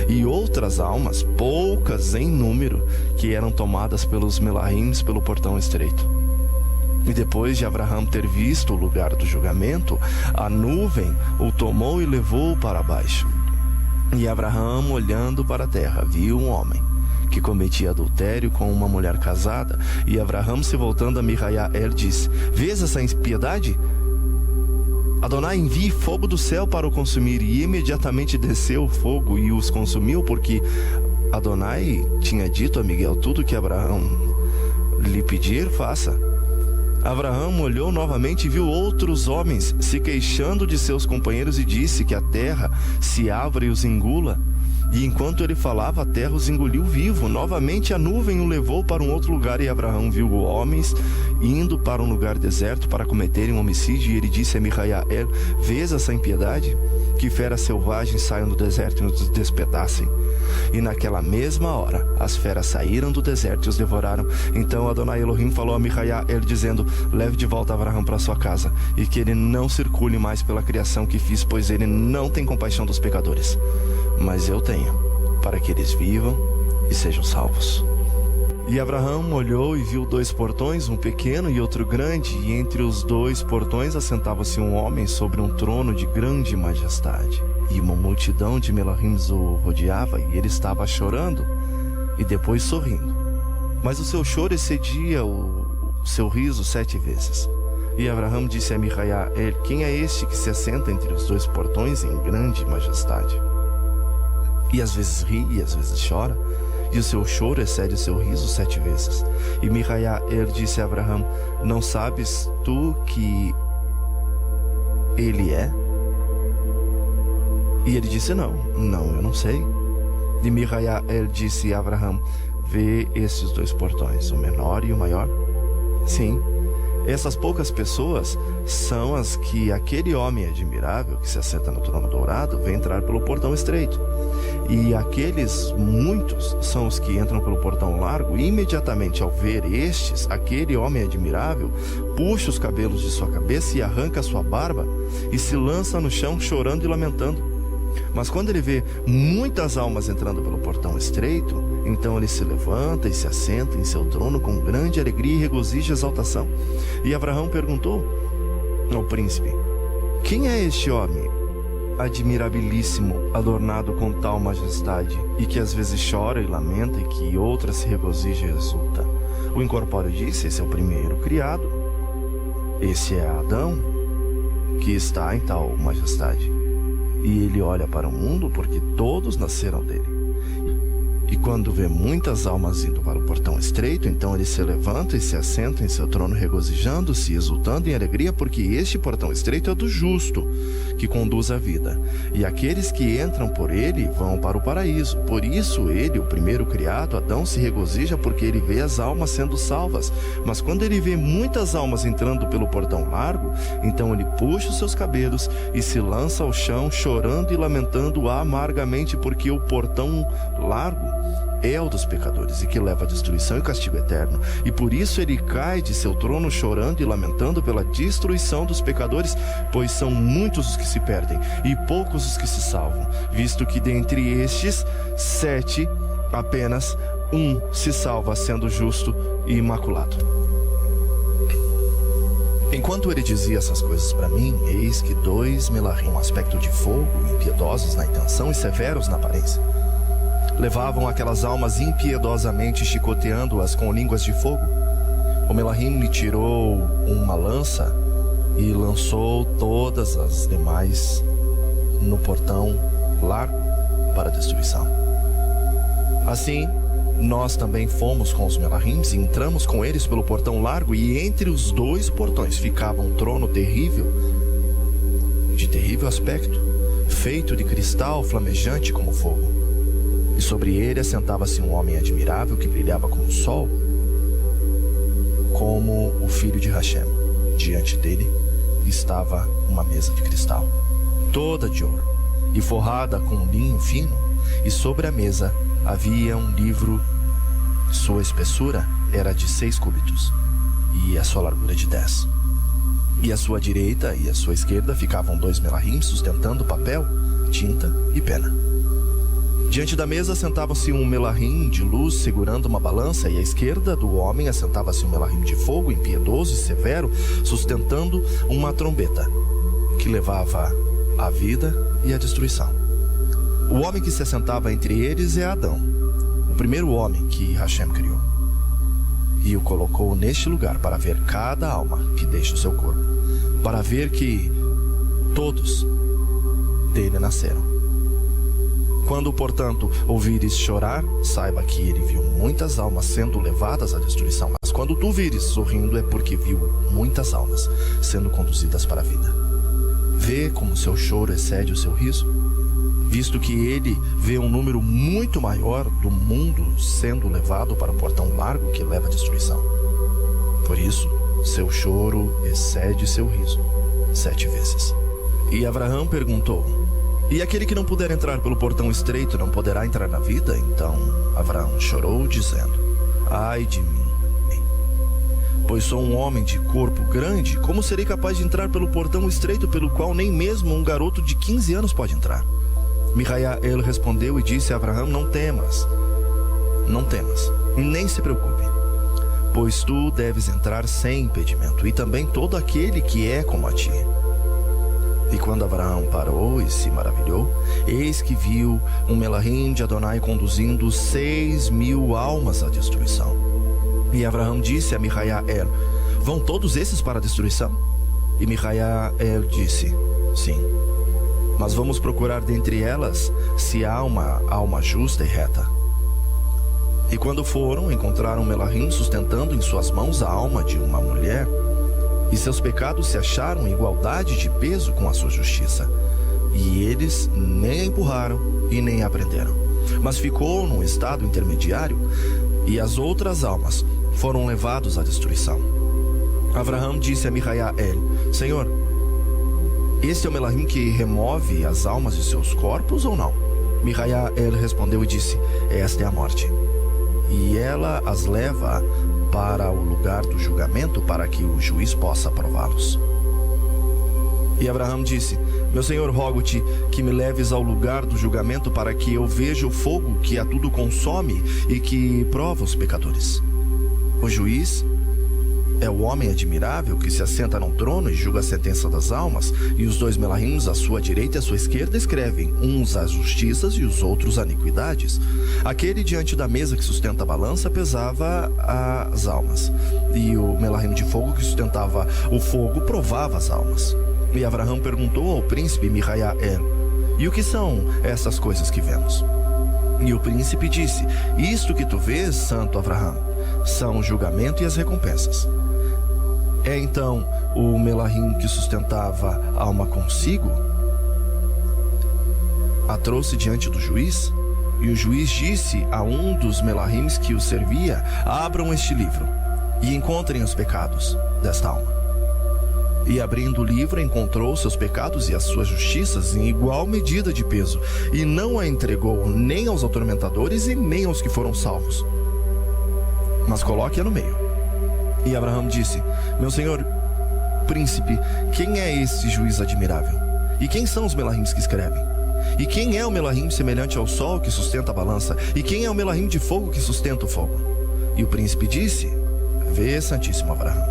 Speaker 1: e outras almas, poucas em número, que eram tomadas pelos melahims pelo portão estreito. E depois de Avraham ter visto o lugar do julgamento, a nuvem o tomou e levou-o para baixo. E Avraham, olhando para a terra, viu um homem que cometia adultério com uma mulher casada. E Avraham, se voltando a Micael, disse: vês essa impiedade? Adonai envie fogo do céu para o consumir. E imediatamente desceu o fogo e os consumiu, porque Adonai tinha dito a Miguel: tudo que Avraham lhe pedir, faça. Avraham olhou novamente e viu outros homens se queixando de seus companheiros e disse: que a terra se abra e os engula. E enquanto ele falava, a terra os engoliu vivo. Novamente a nuvem o levou para um outro lugar, e Avraham viu homens indo para um lugar deserto para cometerem um homicídio. E ele disse a Micael: vês essa impiedade? que feras selvagens saiam do deserto e nos despedacem. E naquela mesma hora, as feras saíram do deserto e os devoraram. Então Adonai Elohim falou a Micaia, ele dizendo: leve de volta Abraham para sua casa, e que ele não circule mais pela criação que fiz, pois ele não tem compaixão dos pecadores. Mas eu tenho, para que eles vivam e sejam salvos. E Abraham olhou e viu 2 portões, um pequeno e outro grande, e entre os 2 portões assentava-se um homem sobre um trono de grande majestade. E uma multidão de melahims o rodeava, e ele estava chorando e depois sorrindo. Mas o seu choro excedia o seu riso 7 vezes. E Abraham disse a Micaia: quem é este que se assenta entre os 2 portões em grande majestade? E às vezes ri e às vezes chora, e o seu choro excede o seu riso 7 vezes. E Micaia, disse a Abraham: não sabes tu que ele é? E ele disse: não, eu não sei. E Micaia, disse a Abraham: vê esses 2 portões, o menor e o maior? Sim, essas poucas pessoas são as que aquele homem admirável que se assenta no trono dourado vê entrar pelo portão estreito. E aqueles muitos são os que entram pelo portão largo, e imediatamente ao ver estes, aquele homem admirável puxa os cabelos de sua cabeça e arranca sua barba e se lança no chão chorando e lamentando. Mas quando ele vê muitas almas entrando pelo portão estreito, então ele se levanta e se assenta em seu trono com grande alegria e regozijo e exaltação. E Abraham perguntou ao príncipe: quem é este homem admirabilíssimo, adornado com tal majestade, e que às vezes chora e lamenta, e que outra se regozija e exulta? O incorpóreo disse: esse é o primeiro criado, esse é Adão, que está em tal majestade. E ele olha para o mundo porque todos nasceram dele. E quando vê muitas almas indo para o portão estreito, então ele se levanta e se assenta em seu trono, regozijando-se e exultando em alegria, porque este portão estreito é do justo, que conduz à vida. E aqueles que entram por ele vão para o paraíso. Por isso ele, o primeiro criado, Adão, se regozija, porque ele vê as almas sendo salvas. Mas quando ele vê muitas almas entrando pelo portão largo, então ele puxa os seus cabelos e se lança ao chão, chorando e lamentando amargamente, porque o portão largo é o dos pecadores, e que leva à destruição e castigo eterno. E por isso ele cai de seu trono chorando e lamentando pela destruição dos pecadores, pois são muitos os que se perdem e poucos os que se salvam, visto que dentre estes 7, apenas um se salva, sendo justo e imaculado. Enquanto ele dizia essas coisas para mim, eis que 2 melahim, um aspecto de fogo, impiedosos na intenção e severos na aparência, levavam aquelas almas impiedosamente, chicoteando-as com línguas de fogo. O melahim lhe tirou uma lança e lançou todas as demais no portão largo para a destruição. Assim, nós também fomos com os melahims e entramos com eles pelo portão largo, e entre os 2 portões ficava um trono terrível, de terrível aspecto, feito de cristal flamejante como fogo. E sobre ele assentava-se um homem admirável que brilhava como o sol, como o filho de Hashem. Diante dele estava uma mesa de cristal, toda de ouro e forrada com linho fino, e sobre a mesa havia um livro. Sua espessura era de 6 cúbitos e a sua largura de 10. E à sua direita e à sua esquerda ficavam 2 melahim sustentando papel, tinta e pena. Diante da mesa sentava-se um melahim de luz segurando uma balança, e à esquerda do homem assentava-se um melahim de fogo, impiedoso e severo, sustentando uma trombeta, que levava a vida e a destruição. O homem que se assentava entre eles é Adão, o primeiro homem que Hashem criou, e o colocou neste lugar para ver cada alma que deixa o seu corpo, para ver que todos dele nasceram. Quando, portanto, ouvires chorar, saiba que ele viu muitas almas sendo levadas à destruição. Mas quando tu vires sorrindo, é porque viu muitas almas sendo conduzidas para a vida. Vê como seu choro excede o seu riso, visto que ele vê um número muito maior do mundo sendo levado para o portão largo que leva à destruição. Por isso, seu choro excede seu riso 7 vezes. E Abraham perguntou: E aquele que não puder entrar pelo portão estreito não poderá entrar na vida? Então Abraão chorou, dizendo: ai de mim, pois sou um homem de corpo grande. Como serei capaz de entrar pelo portão estreito, pelo qual nem mesmo um garoto de 15 anos pode entrar? Micael respondeu e disse a Abraão: não temas, nem se preocupe, pois tu deves entrar sem impedimento, e também todo aquele que é como a ti. E quando Abraão parou e se maravilhou, eis que viu um Melahim de Adonai conduzindo 6.000 almas à destruição. E Abraão disse a Micael: vão todos esses para a destruição? E Micael disse: sim, mas vamos procurar dentre elas se há uma alma justa e reta. E quando foram, encontraram Melahim sustentando em suas mãos a alma de uma mulher, e seus pecados se acharam em igualdade de peso com a sua justiça. E eles nem a empurraram e nem a prenderam, mas ficou num estado intermediário, e as outras almas foram levados à destruição. Abraão disse a Micael: Senhor, este é o Melahim que remove as almas de seus corpos ou não? Micael respondeu e disse: esta é a morte, e ela as leva para o lugar do julgamento, para que o juiz possa prová-los. E Abraão disse: meu senhor, rogo-te que me leves ao lugar do julgamento, para que eu veja o fogo que a tudo consome e que prova os pecadores. O juiz é o homem admirável que se assenta num trono e julga a sentença das almas, e os 2 Melahims à sua direita e à sua esquerda escrevem, uns as justiças e os outros as iniquidades. Aquele diante da mesa que sustenta a balança pesava as almas, e o Melahim de fogo que sustentava o fogo provava as almas. E Abraão perguntou ao príncipe Micael: e o que são essas coisas que vemos? E o príncipe disse: isto que tu vês, santo Abraão, são o julgamento e as recompensas. É então o Melahim que sustentava a alma consigo a trouxe diante do juiz, e o juiz disse a um dos Melahims que o servia: abram este livro e encontrem os pecados desta alma. E abrindo o livro, encontrou seus pecados e as suas justiças em igual medida de peso, e não a entregou nem aos atormentadores e nem aos que foram salvos, mas coloque-a no meio. E Abraão disse: meu senhor príncipe, quem é esse juiz admirável? E quem são os Melahims que escrevem? E quem é o Melahim semelhante ao sol que sustenta a balança? E quem é o Melahim de fogo que sustenta o fogo? E o príncipe disse: vê, santíssimo Abraão,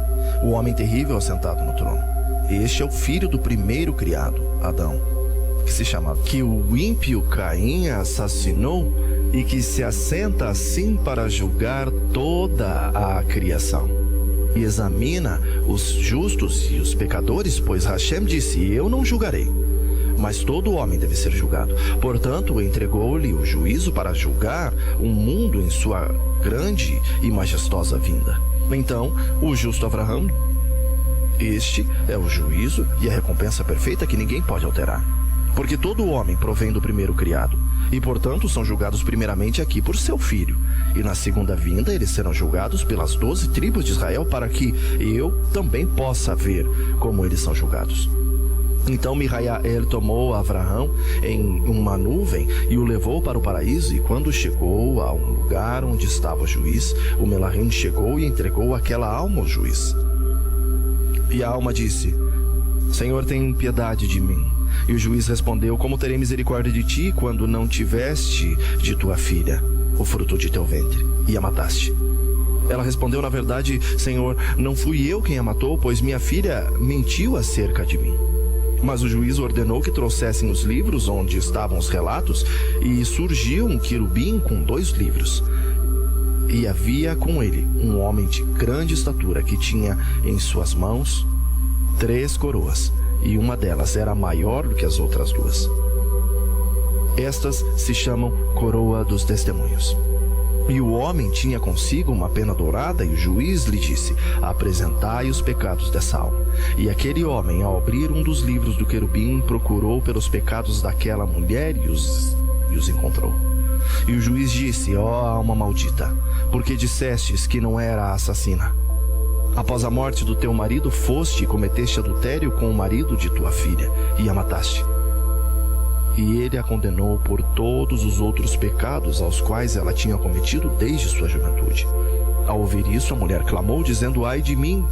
Speaker 1: o homem terrível assentado no trono. Este é o filho do primeiro criado, Adão, que se chamava, que o ímpio Caim assassinou, e que se assenta assim para julgar toda a criação. E examina os justos e os pecadores, pois Hashem disse: eu não julgarei, mas todo homem deve ser julgado. Portanto, entregou-lhe o juízo para julgar o mundo em sua grande e majestosa vinda. Então, o justo Abraão, este é o juízo e a recompensa perfeita que ninguém pode alterar. Porque todo homem provém do primeiro criado, e portanto são julgados primeiramente aqui por seu filho, e na segunda vinda eles serão julgados pelas 12 tribos de Israel, para que eu também possa ver como eles são julgados. Então Micael tomou Abraão em uma nuvem e o levou para o paraíso, e quando chegou a um lugar onde estava o juiz, o Melahim chegou e entregou aquela alma ao juiz. E a alma disse: Senhor, tem piedade de mim. E o juiz respondeu: como terei misericórdia de ti quando não tiveste de tua filha o fruto de teu ventre, e a mataste? Ela respondeu: na verdade, Senhor, não fui eu quem a matou, pois minha filha mentiu acerca de mim. Mas o juiz ordenou que trouxessem os livros onde estavam os relatos, e surgiu um querubim com 2 livros. E havia com ele um homem de grande estatura, que tinha em suas mãos 3 coroas, e uma delas era maior do que as outras 2. Estas se chamam Coroa dos Testemunhos. E o homem tinha consigo uma pena dourada, e o juiz lhe disse: apresentai os pecados dessa alma. E aquele homem, ao abrir um dos livros do querubim, procurou pelos pecados daquela mulher e os encontrou. E o juiz disse: ó alma maldita, porque dissestes que não era assassina? Após a morte do teu marido foste e cometeste adultério com o marido de tua filha, e a mataste. e ele a condenou por todos os outros pecados aos quais ela tinha cometido desde sua juventude. Ao ouvir isso, a mulher clamou, dizendo: ai de mim,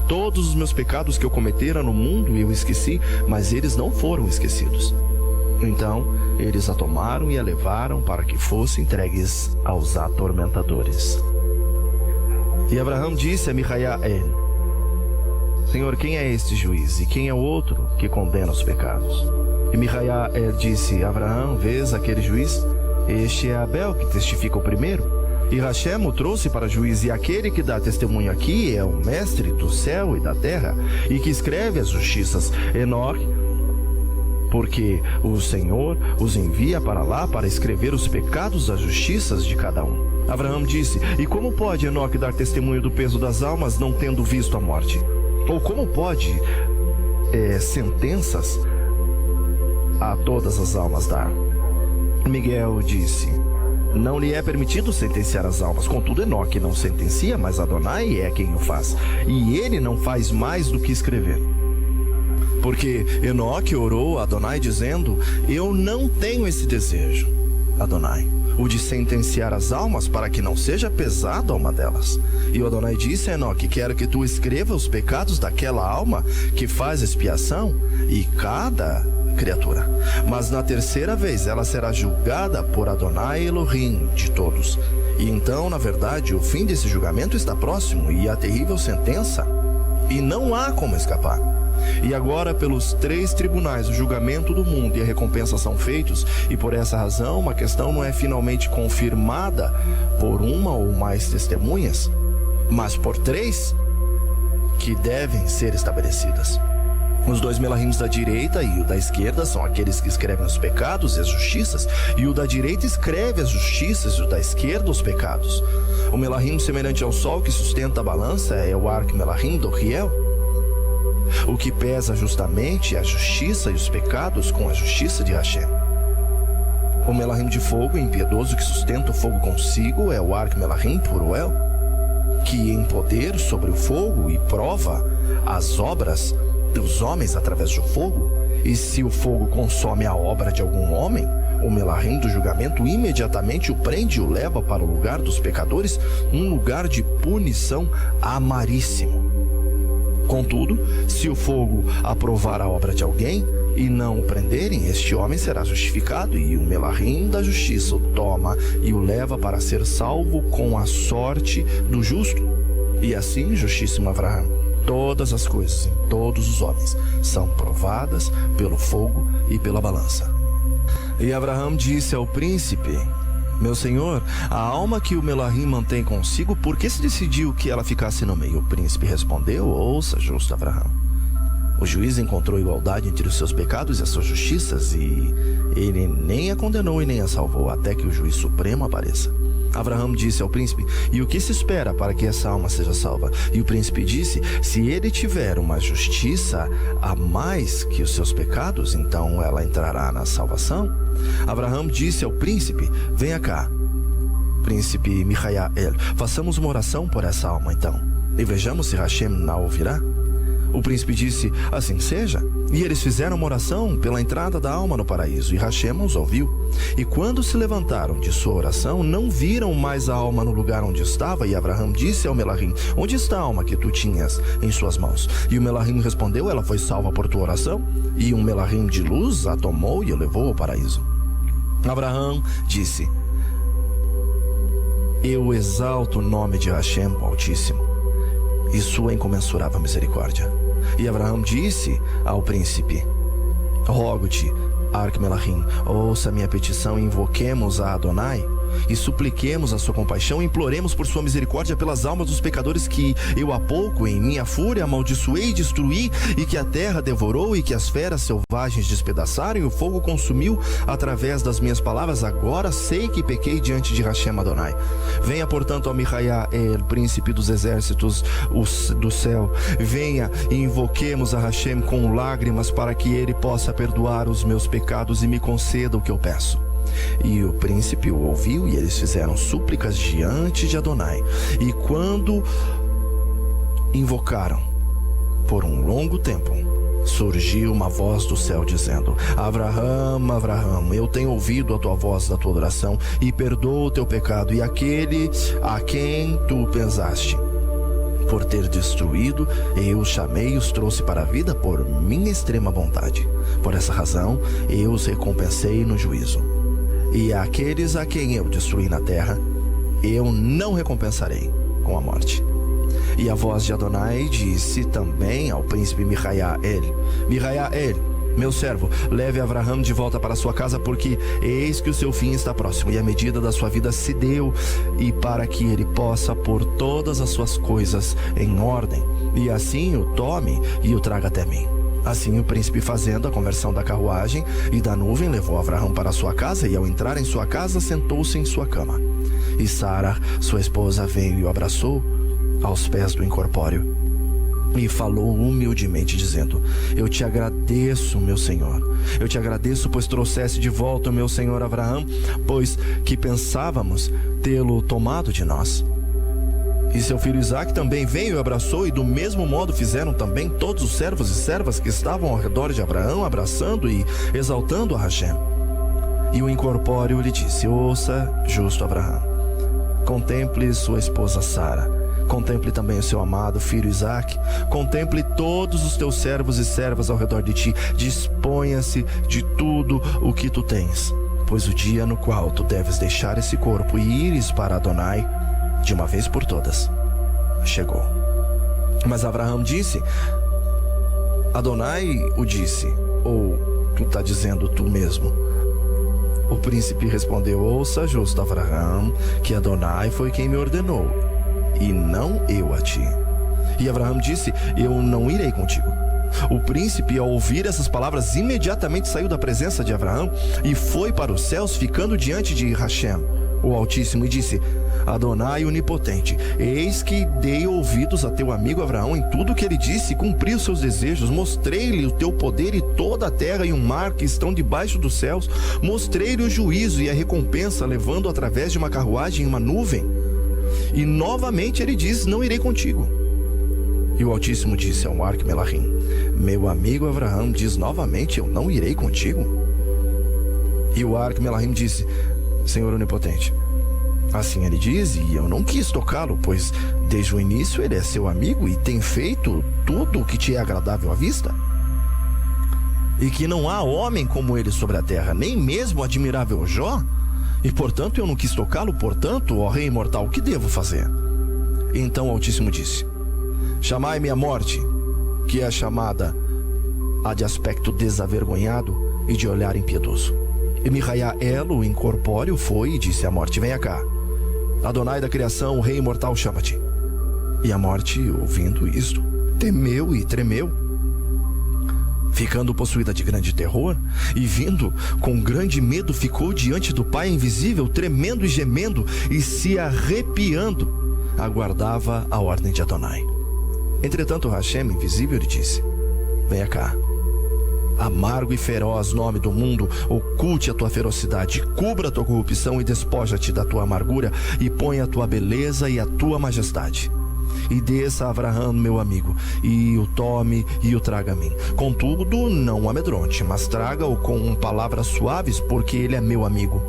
Speaker 1: todos os meus pecados que eu cometera no mundo eu esqueci, mas eles não foram esquecidos. Então eles a tomaram e a levaram para que fossem entregues aos atormentadores. E Abraão disse a Micael: Senhor, quem é este juiz e quem é o outro que condena os pecados? E Micael disse: Abraão, vês aquele juiz? Este é Abel, que testifica o primeiro. E Hashem o trouxe para juiz, e aquele que dá testemunho aqui é o mestre do céu e da terra, e que escreve as justiças, Enoque, porque o Senhor os envia para lá para escrever os pecados das justiças de cada um. Abraão disse: e como pode Enoque dar testemunho do peso das almas, não tendo visto a morte? Ou como pode sentenças a todas as almas dar? Miguel disse: não lhe é permitido sentenciar as almas. Contudo, Enoque não sentencia, mas Adonai é quem o faz. E ele não faz mais do que escrever. Porque Enoque orou a Adonai dizendo: eu não tenho esse desejo, Adonai, o de sentenciar as almas, para que não seja pesado a alma delas. E o Adonai disse a Enoque: quero que tu escreva os pecados daquela alma que faz expiação, e cada criatura. Mas na terceira vez ela será julgada por Adonai Elohim de todos. E então, na verdade, o fim desse julgamento está próximo, e a terrível sentença, e não há como escapar. E agora, pelos 3 tribunais, o julgamento do mundo e a recompensa são feitos, e por essa razão uma questão não é finalmente confirmada por uma ou mais testemunhas, mas por 3 que devem ser estabelecidas. Os 2 melahims da direita e o da esquerda são aqueles que escrevem os pecados e as justiças, e o da direita escreve as justiças e o da esquerda os pecados. O melahim semelhante ao sol que sustenta a balança é o arque melahim do Riel, o que pesa justamente a justiça e os pecados com a justiça de Hashem. O melahim de fogo impiedoso que sustenta o fogo consigo é o arque melahim Puruel, que em poder sobre o fogo e prova as obras dos homens através do fogo. E se o fogo consome a obra de algum homem, o melahim do julgamento imediatamente o prende e o leva para o lugar dos pecadores, um lugar de punição amaríssimo. Contudo, se o fogo aprovar a obra de alguém e não o prenderem, este homem será justificado, e o melahim da justiça o toma e o leva para ser salvo com a sorte do justo. E assim, justíssimo Abraão, todas as coisas em todos os homens são provadas pelo fogo e pela balança. E Abraão disse ao príncipe: meu senhor, a alma que o melahim mantém consigo, por que se decidiu que ela ficasse no meio? O príncipe respondeu: ouça, justo Abraão, o juiz encontrou igualdade entre os seus pecados e as suas justiças, e ele nem a condenou e nem a salvou, até que o juiz supremo apareça. Abraão disse ao príncipe: e o que se espera para que essa alma seja salva? E o príncipe disse: se ele tiver uma justiça a mais que os seus pecados, então ela entrará na salvação. Abraão disse ao príncipe: venha cá, príncipe Micael, façamos uma oração por essa alma então, e vejamos se Hashem a ouvirá. O príncipe disse: assim seja. E eles fizeram uma oração pela entrada da alma no paraíso, e Hashem os ouviu. E quando se levantaram de sua oração, não viram mais a alma no lugar onde estava. E Abraão disse ao melahim: onde está a alma que tu tinhas em suas mãos? E o melahim respondeu: ela foi salva por tua oração. E um melahim de luz a tomou e o levou ao paraíso. Abraão disse: eu exalto o nome de Hashem, o Altíssimo, e sua incomensurável misericórdia. E Abraão disse ao príncipe: rogo-te, arque melahim, ouça minha petição e invoquemos a Adonai, e supliquemos a sua compaixão, e imploremos por sua misericórdia pelas almas dos pecadores que eu há pouco em minha fúria amaldiçoei e destruí, e que a terra devorou, e que as feras selvagens despedaçaram, e o fogo consumiu através das minhas palavras. Agora sei que pequei diante de Hashem Adonai. Venha, portanto, ao Micael, príncipe dos exércitos do céu, venha e invoquemos a Hashem com lágrimas, para que ele possa perdoar os meus pecados e me conceda o que eu peço. E o príncipe o ouviu, e eles fizeram súplicas diante de Adonai. E quando invocaram por um longo tempo, surgiu uma voz do céu dizendo: Abraham, Abraham, eu tenho ouvido a tua voz da tua oração e perdoo o teu pecado e aquele a quem tu pensaste por ter destruído, eu os chamei e os trouxe para a vida por minha extrema vontade. Por essa razão, eu os recompensei no juízo. E aqueles a quem eu destruí na terra, eu não recompensarei com a morte. E a voz de Adonai disse também ao príncipe Micael: Micael, meu servo, leve Abraham de volta para sua casa, porque eis que o seu fim está próximo, e a medida da sua vida se deu, e para que ele possa pôr todas as suas coisas em ordem, e assim o tome e o traga até mim. Assim o príncipe, fazendo a conversão da carruagem e da nuvem, levou Abraham para sua casa, e ao entrar em sua casa, sentou-se em sua cama. E Sara, sua esposa, veio e o abraçou aos pés do incorpóreo e falou humildemente, dizendo: Eu te agradeço, meu senhor. Eu te agradeço, pois trouxeste de volta o meu senhor Abraham, pois que pensávamos tê-lo tomado de nós. E seu filho Isaque também veio e abraçou, e do mesmo modo fizeram também todos os servos e servas que estavam ao redor de Abraão, abraçando e exaltando a Hashem. E o incorpóreo lhe disse: Ouça, justo Abraão, contemple sua esposa Sara, contemple também o seu amado filho Isaque, contemple todos os teus servos e servas ao redor de ti, disponha-se de tudo o que tu tens, pois o dia no qual tu deves deixar esse corpo e ires para Adonai, de uma vez por todas, chegou. Mas Abraão disse: Adonai o disse, ou tu está dizendo tu mesmo? O príncipe respondeu: Ouça, justo Abraão, que Adonai foi quem me ordenou, e não eu a ti. E Abraão disse: Eu não irei contigo. O príncipe, ao ouvir essas palavras, imediatamente saiu da presença de Abraão e foi para os céus, ficando diante de Hashem, o Altíssimo, e disse: Adonai onipotente, eis que dei ouvidos a teu amigo Abraão em tudo o que ele disse, e cumpri os seus desejos. Mostrei-lhe o teu poder e toda a terra e o mar que estão debaixo dos céus. Mostrei-lhe o juízo e a recompensa, levando através de uma carruagem uma nuvem. E novamente ele diz: Não irei contigo. E o Altíssimo disse ao Arque Melahim: Meu amigo Abraão diz novamente: Eu não irei contigo. E o Arque Melahim disse: Senhor onipotente, assim ele diz, e eu não quis tocá-lo, pois desde o início ele é seu amigo e tem feito tudo o que te é agradável à vista. E que não há homem como ele sobre a terra, nem mesmo o admirável Jó. E portanto eu não quis tocá-lo, portanto, ó rei imortal, o que devo fazer? Então o Altíssimo disse: Chamai-me a morte, que é chamada a de aspecto desavergonhado e de olhar impiedoso. E Micael, o incorpóreo, foi e disse à morte: Venha cá. Adonai da criação, o rei imortal, chama-te. E a morte, ouvindo isto, temeu e tremeu, ficando possuída de grande terror, e vindo com grande medo, ficou diante do Pai invisível, tremendo e gemendo, e se arrepiando, aguardava a ordem de Adonai. Entretanto, Hashem invisível lhe disse: Venha cá. Amargo e feroz nome do mundo, oculte a tua ferocidade, cubra a tua corrupção e despoja-te da tua amargura, e põe a tua beleza e a tua majestade. E desça a Abraão, meu amigo, e o tome e o traga a mim. Contudo, não o amedronte, mas traga-o com palavras suaves, porque ele é meu amigo.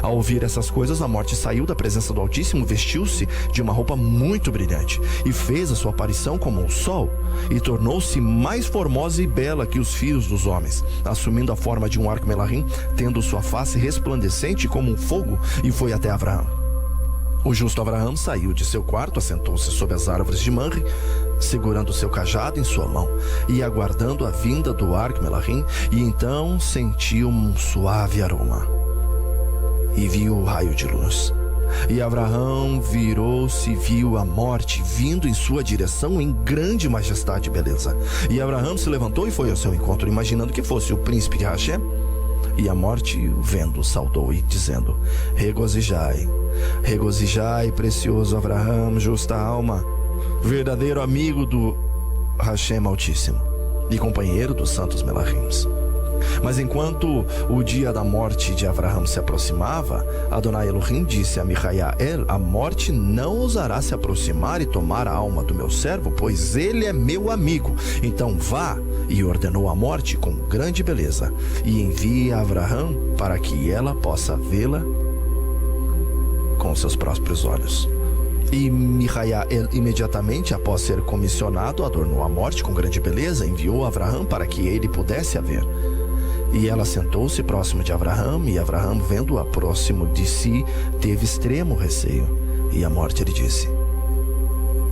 Speaker 1: Ao ouvir essas coisas, a morte saiu da presença do Altíssimo, vestiu-se de uma roupa muito brilhante, e fez a sua aparição como o sol, e tornou-se mais formosa e bela que os filhos dos homens, assumindo a forma de um Arque Melahim, tendo sua face resplandecente como um fogo, e foi até Abraão. O justo Abraão saiu de seu quarto, assentou-se sob as árvores de Manre, segurando seu cajado em sua mão, e aguardando a vinda do Arque Melahim, e então sentiu um suave aroma. E viu o raio de luz. E Abraão virou-se e viu a morte vindo em sua direção em grande majestade e beleza. E Abraão se levantou e foi ao seu encontro, imaginando que fosse o príncipe de Hashem. E a morte, vendo, saudou e dizendo: Regozijai, regozijai, precioso Abraão, justa alma, verdadeiro amigo do Hashem Altíssimo e companheiro dos santos Melahims. Mas enquanto o dia da morte de Avraham se aproximava, Adonai Elohim disse a Micael: a morte não ousará se aproximar e tomar a alma do meu servo, pois ele é meu amigo. Então vá. E ordenou a morte com grande beleza, e envie a Avraham para que ela possa vê-la com seus próprios olhos. E Micael, imediatamente após ser comissionado, adornou a morte com grande beleza, enviou a Avraham para que ele pudesse a ver. E ela sentou-se próximo de Avraham, e Avraham, vendo-a próximo de si, teve extremo receio. E a morte lhe disse: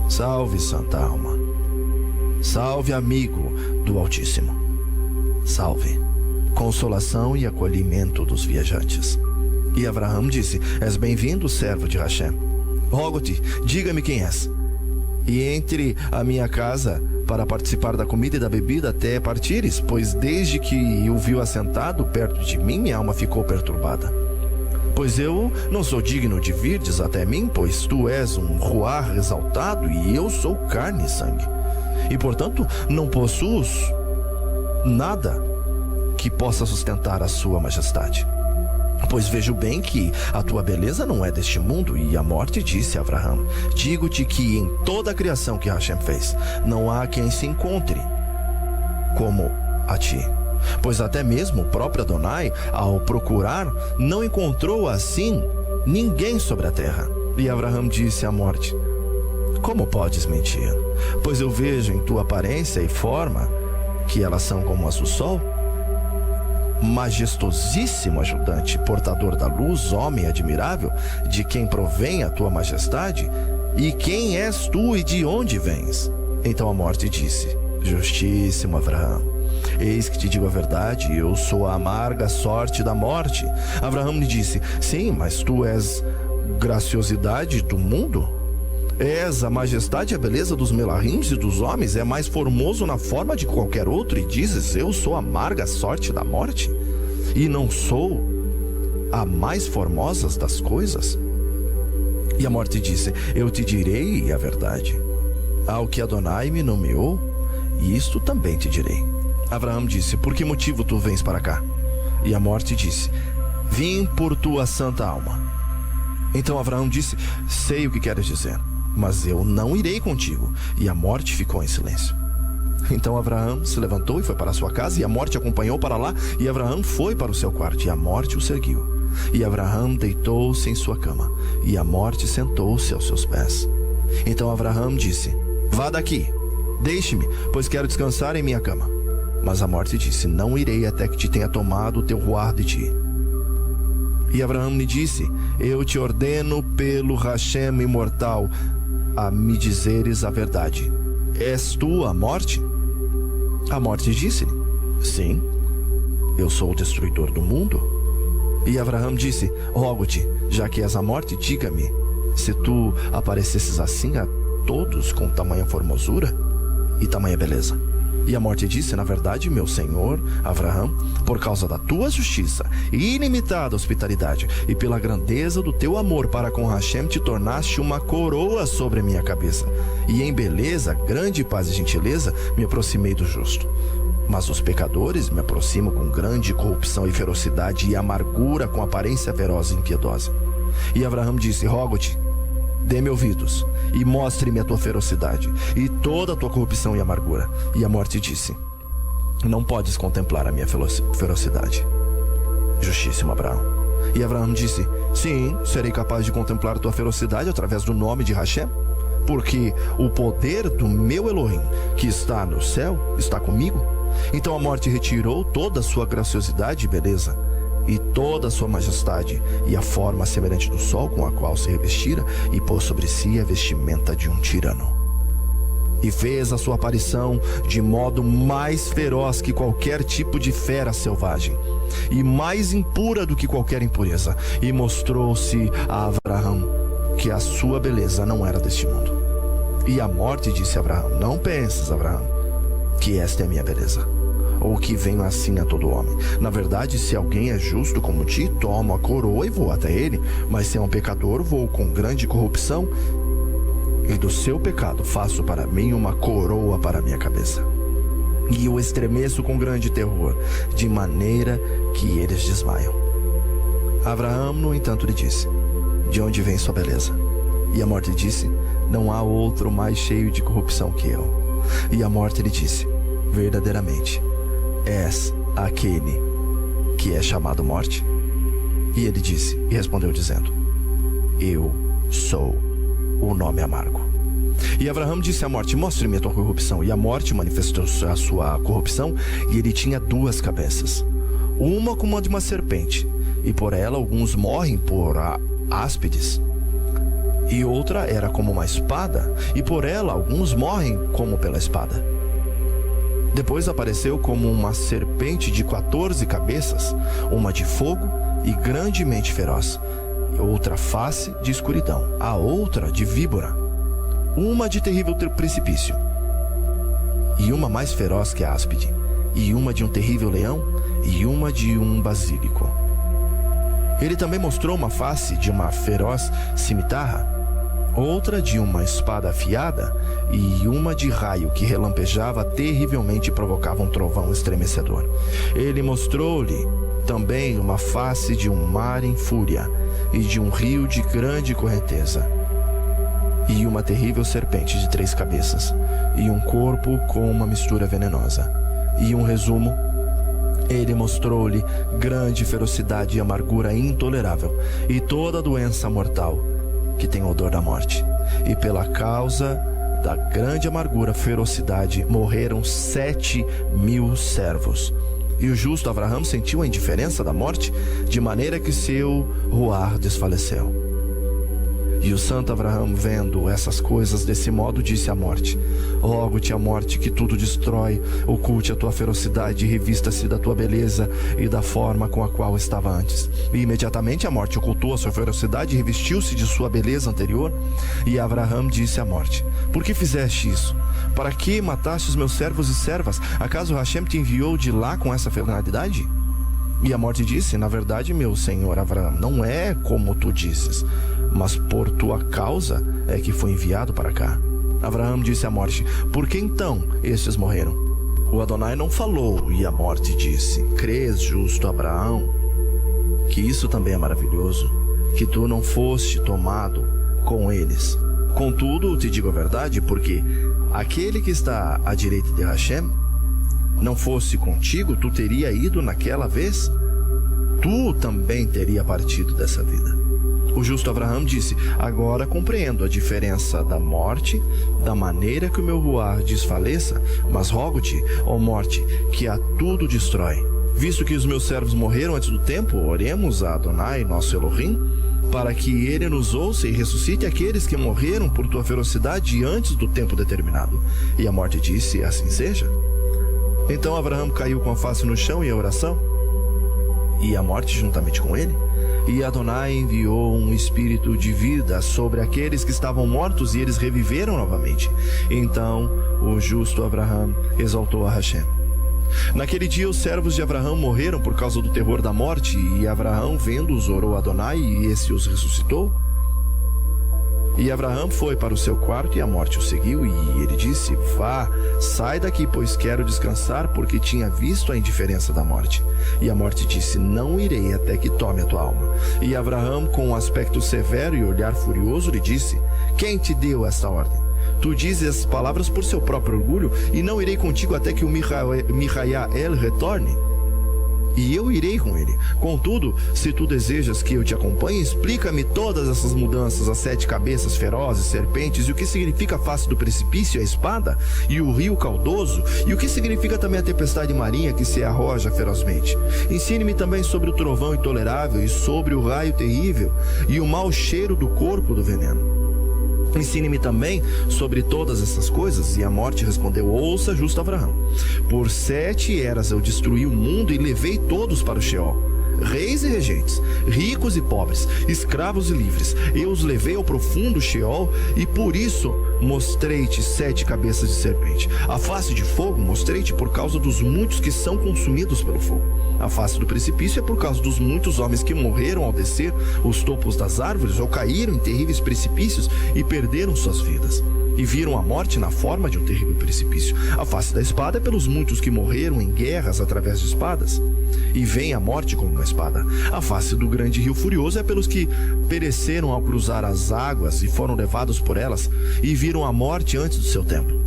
Speaker 1: salve, santa alma. Salve, amigo do Altíssimo. Salve, consolação e acolhimento dos viajantes. E Avraham disse: és bem-vindo, servo de Hashem. Rogo-te, diga-me quem és, e entre à minha casa para participar da comida e da bebida até partires, pois desde que o viu assentado perto de mim, minha alma ficou perturbada. Pois eu não sou digno de virdes até mim, pois tu és um ruar exaltado e eu sou carne e sangue. E portanto não possuo nada que possa sustentar a sua majestade. Pois vejo bem que a tua beleza não é deste mundo. E a morte disse a Avraham: digo-te que em toda a criação que Hashem fez, não há quem se encontre como a ti. Pois até mesmo o próprio Adonai, ao procurar, não encontrou assim ninguém sobre a terra. E Avraham disse à morte: como podes mentir? Pois eu vejo em tua aparência e forma que elas são como as do sol. Majestosíssimo ajudante, portador da luz, homem admirável, de quem provém a tua majestade, e quem és tu e de onde vens? Então a morte disse: justíssimo Avraham, eis que te digo a verdade, eu sou a amarga sorte da morte. Avraham lhe disse: sim, mas tu és graciosidade do mundo? És a majestade e a beleza dos melahims e dos homens, é mais formoso na forma de qualquer outro, e dizes: eu sou a amarga sorte da morte? E não sou a mais formosa das coisas? E a morte disse: eu te direi a verdade. Ao que Adonai me nomeou, isto também te direi. Avraham disse: por que motivo tu vens para cá? E a morte disse: vim por tua santa alma. Então Avraham disse: sei o que queres dizer, mas eu não irei contigo. E a morte ficou em silêncio. Então Avraham se levantou e foi para sua casa, e a morte acompanhou para lá, e Avraham foi para o seu quarto, e a morte o seguiu. E Avraham deitou-se em sua cama, e a morte sentou-se aos seus pés. Então Avraham disse: vá daqui, deixe-me, pois quero descansar em minha cama. Mas a morte disse: não irei até que te tenha tomado o teu ruar de ti. E Avraham lhe disse: eu te ordeno pelo Hashem imortal a me dizeres a verdade. És tu a morte? A morte disse-lhe: sim, eu sou o destruidor do mundo. E Avraham disse: rogo-te, já que és a morte, diga-me, se tu aparecesses assim a todos com tamanha formosura e tamanha beleza. E a morte disse: na verdade, meu senhor Avraham, por causa da tua justiça e ilimitada hospitalidade, e pela grandeza do teu amor para com Hashem, te tornaste uma coroa sobre a minha cabeça. E em beleza, grande paz e gentileza, me aproximei do justo. Mas os pecadores me aproximam com grande corrupção e ferocidade, e amargura com aparência feroz e impiedosa. E Avraham disse: rogo-te, dê-me ouvidos e mostre-me a tua ferocidade e toda a tua corrupção e amargura. E a morte disse: não podes contemplar a minha ferocidade, justíssimo Abraão. E Avraham disse: sim, serei capaz de contemplar a tua ferocidade através do nome de Hashem, porque o poder do meu Elohim, que está no céu, está comigo. Então a morte retirou toda a sua graciosidade e beleza, e toda a sua majestade, e a forma semelhante do sol com a qual se revestira, e pôs sobre si a vestimenta de um tirano. E fez a sua aparição de modo mais feroz que qualquer tipo de fera selvagem, e mais impura do que qualquer impureza, e mostrou-se a Avraham que a sua beleza não era deste mundo. E a morte disse a Avraham: não penses, Avraham, que esta é a minha beleza, ou que venho assim a todo homem. Na verdade, se alguém é justo como ti, tomo a coroa e vou até ele. Mas se é um pecador, vou com grande corrupção, e do seu pecado faço para mim uma coroa para a minha cabeça. e o estremeço com grande terror, de maneira que eles desmaiam. Abraão, no entanto, lhe disse: de onde vem sua beleza? E a morte disse: não há outro mais cheio de corrupção que eu. E a morte lhe disse: verdadeiramente, és aquele que é chamado morte? E ele disse, e respondeu dizendo: eu sou o nome amargo. E Abraão disse à morte: mostre-me a tua corrupção. E a morte manifestou a sua corrupção, e ele tinha 2 cabeças, uma como a de uma serpente, e por ela alguns morrem por áspides, e outra era como uma espada, e por ela alguns morrem como pela espada. Depois apareceu como uma serpente de 14 cabeças, uma de fogo e grandemente feroz, outra face de escuridão, a outra de víbora, uma de terrível precipício, e uma mais feroz que a áspide, e uma de um terrível leão, e uma de um basílico. Ele também mostrou uma face de uma feroz cimitarra, outra de uma espada afiada, e uma de raio que relampejava terrivelmente e provocava um trovão estremecedor. Ele mostrou-lhe também uma face de um mar em fúria, e de um rio de grande correnteza, e uma terrível serpente de 3 cabeças, e um corpo com uma mistura venenosa. E um resumo: ele mostrou-lhe grande ferocidade e amargura intolerável, e toda doença mortal, que tem odor da morte. E pela causa da grande amargura, ferocidade, morreram 7.000 servos. E o justo Abraão sentiu a indiferença da morte, de maneira que seu ruar desfaleceu. E o santo Abraão, vendo essas coisas desse modo, disse à morte: rogo-te, a morte, que tudo destrói, oculte a tua ferocidade e revista-se da tua beleza e da forma com a qual estava antes. E imediatamente a morte ocultou a sua ferocidade e revestiu-se de sua beleza anterior. E Abraão disse à morte: por que fizeste isso? Para que mataste os meus servos e servas? Acaso Hashem te enviou de lá com essa finalidade? E a morte disse: na verdade, meu senhor Abraão, não é como tu disses, mas por tua causa é que foi enviado para cá. Abraão disse à morte: por que então estes morreram? O Adonai não falou, e a morte disse: crês, justo Abraão, que isso também é maravilhoso, que tu não foste tomado com eles. Contudo, te digo a verdade, porque aquele que está à direita de Hashem não fosse contigo, tu teria ido naquela vez, tu também teria partido dessa vida. O justo Abraão disse: agora compreendo a diferença da morte, da maneira que o meu ruar desfaleça, mas rogo-te, ó morte, que a tudo destrói. Visto que os meus servos morreram antes do tempo, oremos a Adonai, nosso Elohim, para que ele nos ouça e ressuscite aqueles que morreram por tua ferocidade antes do tempo determinado. E a morte disse: assim seja. Então Abraão caiu com a face no chão em oração, e a morte juntamente com ele. E Adonai enviou um espírito de vida sobre aqueles que estavam mortos, e eles reviveram novamente. Então o justo Abraão exaltou a Hashem. Naquele dia os servos de Abraão morreram por causa do terror da morte, e Abraão, vendo-os, orou a Adonai, e esse os ressuscitou. E Abraão foi para o seu quarto, e a morte o seguiu, e ele disse: vá, sai daqui, pois quero descansar, porque tinha visto a indiferença da morte. E a morte disse: não irei até que tome a tua alma. E Abraão, com um aspecto severo e olhar furioso, lhe disse: quem te deu esta ordem? Tu dizes essas palavras por seu próprio orgulho, e não irei contigo até que o Michael retorne? E eu irei com ele. Contudo, se tu desejas que eu te acompanhe, explica-me todas essas mudanças, as 7 cabeças ferozes, serpentes, e o que significa a face do precipício e a espada, e o rio caudoso, e o que significa também a tempestade marinha que se arroja ferozmente. Ensine-me também sobre o trovão intolerável, e sobre o raio terrível, e o mau cheiro do corpo do veneno. Ensine-me também sobre todas essas coisas. E a morte respondeu: ouça, justo Abraão, por 7 eras eu destruí o mundo e levei todos para o Sheol. reis e regentes, ricos e pobres, escravos e livres. Eu os levei ao profundo Sheol e por isso mostrei-te 7 cabeças de serpente. A face de fogo mostrei-te por causa dos muitos que são consumidos pelo fogo. A face do precipício é por causa dos muitos homens que morreram ao descer os topos das árvores ou caíram em terríveis precipícios e perderam suas vidas. E viram a morte na forma de um terrível precipício. A face da espada é pelos muitos que morreram em guerras através de espadas. E vem a morte como uma espada. A face do grande rio furioso é pelos que pereceram ao cruzar as águas e foram levados por elas e viram a morte antes do seu tempo.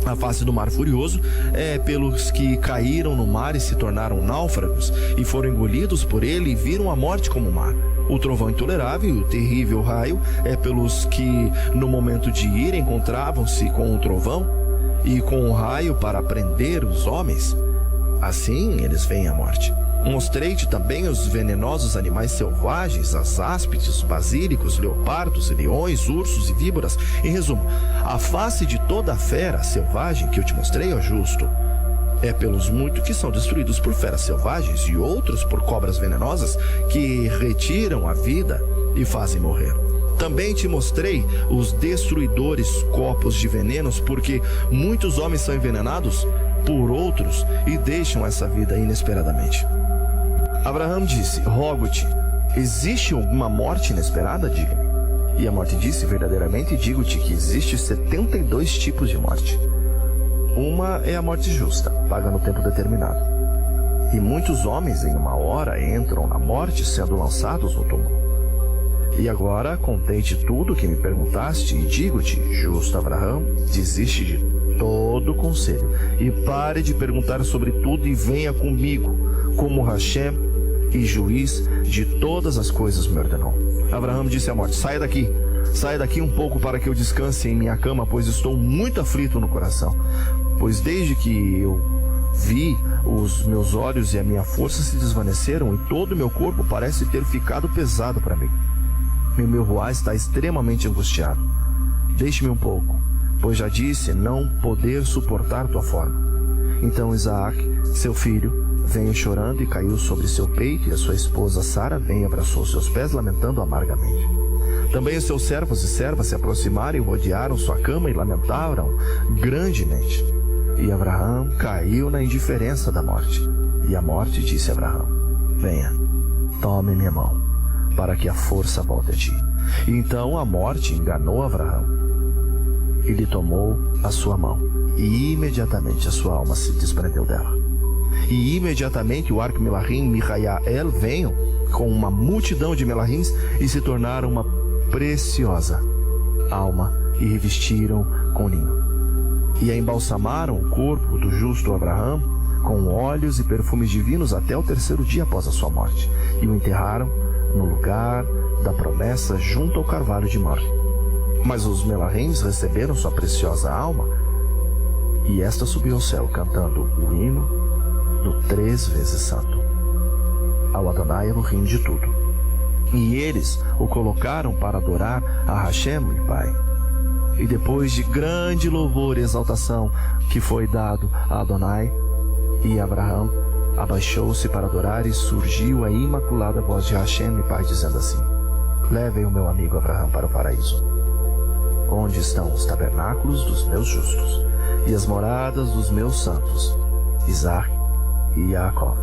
Speaker 1: A face do mar furioso é pelos que caíram no mar e se tornaram náufragos e foram engolidos por ele e viram a morte como o mar. O trovão intolerável e o terrível raio é pelos que, no momento de ir, encontravam-se com o trovão e com o raio para prender os homens. Assim eles veem a morte. Mostrei-te também os venenosos animais selvagens, as áspides, os basílicos, leopardos, leões, ursos e víboras. Em resumo, a face de toda a fera selvagem que eu te mostrei, ó justo, é pelos muitos que são destruídos por feras selvagens e outros por cobras venenosas que retiram a vida e fazem morrer. Também te mostrei os destruidores copos de venenos, porque muitos homens são envenenados por outros e deixam essa vida inesperadamente. Abraão disse: rogo-te, existe alguma morte inesperada? Diga-me. E a morte disse: verdadeiramente digo-te que existe 72 tipos de morte. Uma é a morte justa, paga no tempo determinado. E muitos homens em uma hora entram na morte, sendo lançados no túmulo. E agora contei-te tudo o que me perguntaste e digo-te, justo Abraão, desiste de todo conselho e pare de perguntar sobre tudo e venha comigo, como Hashem e juiz de todas as coisas me ordenou. Abraão disse à morte: saia daqui um pouco para que eu descanse em minha cama, pois estou muito aflito no coração. Pois desde que eu vi, os meus olhos e a minha força se desvaneceram e todo o meu corpo parece ter ficado pesado para mim. E meu ruá está extremamente angustiado. Deixe-me um pouco, pois já disse não poder suportar tua forma. Então Isaac, seu filho, veio chorando e caiu sobre seu peito, e a sua esposa Sara veio e abraçou seus pés, lamentando amargamente. Também os seus servos e servas se aproximaram e rodearam sua cama e lamentaram grandemente. E Abraão caiu na indiferença da morte. E a morte disse a Abraão: venha, tome minha mão, para que a força volte a ti. E então a morte enganou Abraão. Ele tomou a sua mão, e imediatamente a sua alma se desprendeu dela. E imediatamente o Arque-Melahim e Micael veio com uma multidão de melahins e se tornaram uma preciosa alma e revestiram com linho. E embalsamaram o corpo do justo Abraão com óleos e perfumes divinos até o 3º dia após a sua morte, e o enterraram no lugar da promessa junto ao carvalho de Morre. Mas os melahims receberam sua preciosa alma, e esta subiu ao céu cantando o hino do 3 vezes santo, ao Adonai Elohim de tudo. E eles o colocaram para adorar a Hashem, o Pai. E depois de grande louvor e exaltação que foi dado a Adonai, e Abraão abaixou-se para adorar, e surgiu a imaculada voz de Hashem, o Pai, dizendo assim: levem o meu amigo Abraão para o paraíso, onde estão os tabernáculos dos meus justos e as moradas dos meus santos, Isaac e Jacó,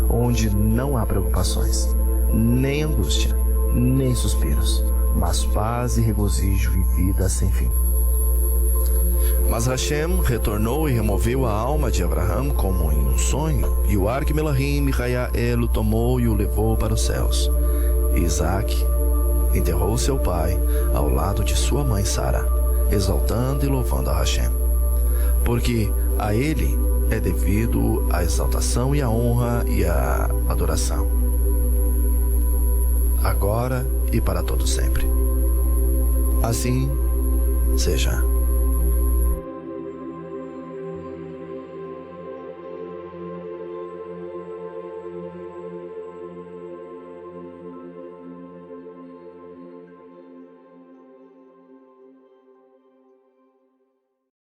Speaker 1: onde não há preocupações, nem angústia, nem suspiros, mas paz e regozijo e vida sem fim. Mas Hashem retornou e removeu a alma de Abraão como em um sonho, e o Arque-Melahim Micael o tomou e o levou para os céus. E Isaac enterrou seu pai ao lado de sua mãe Sara, exaltando e louvando a Hashem, porque a ele é devido a exaltação e a honra e a adoração, agora e para todo sempre. Assim seja.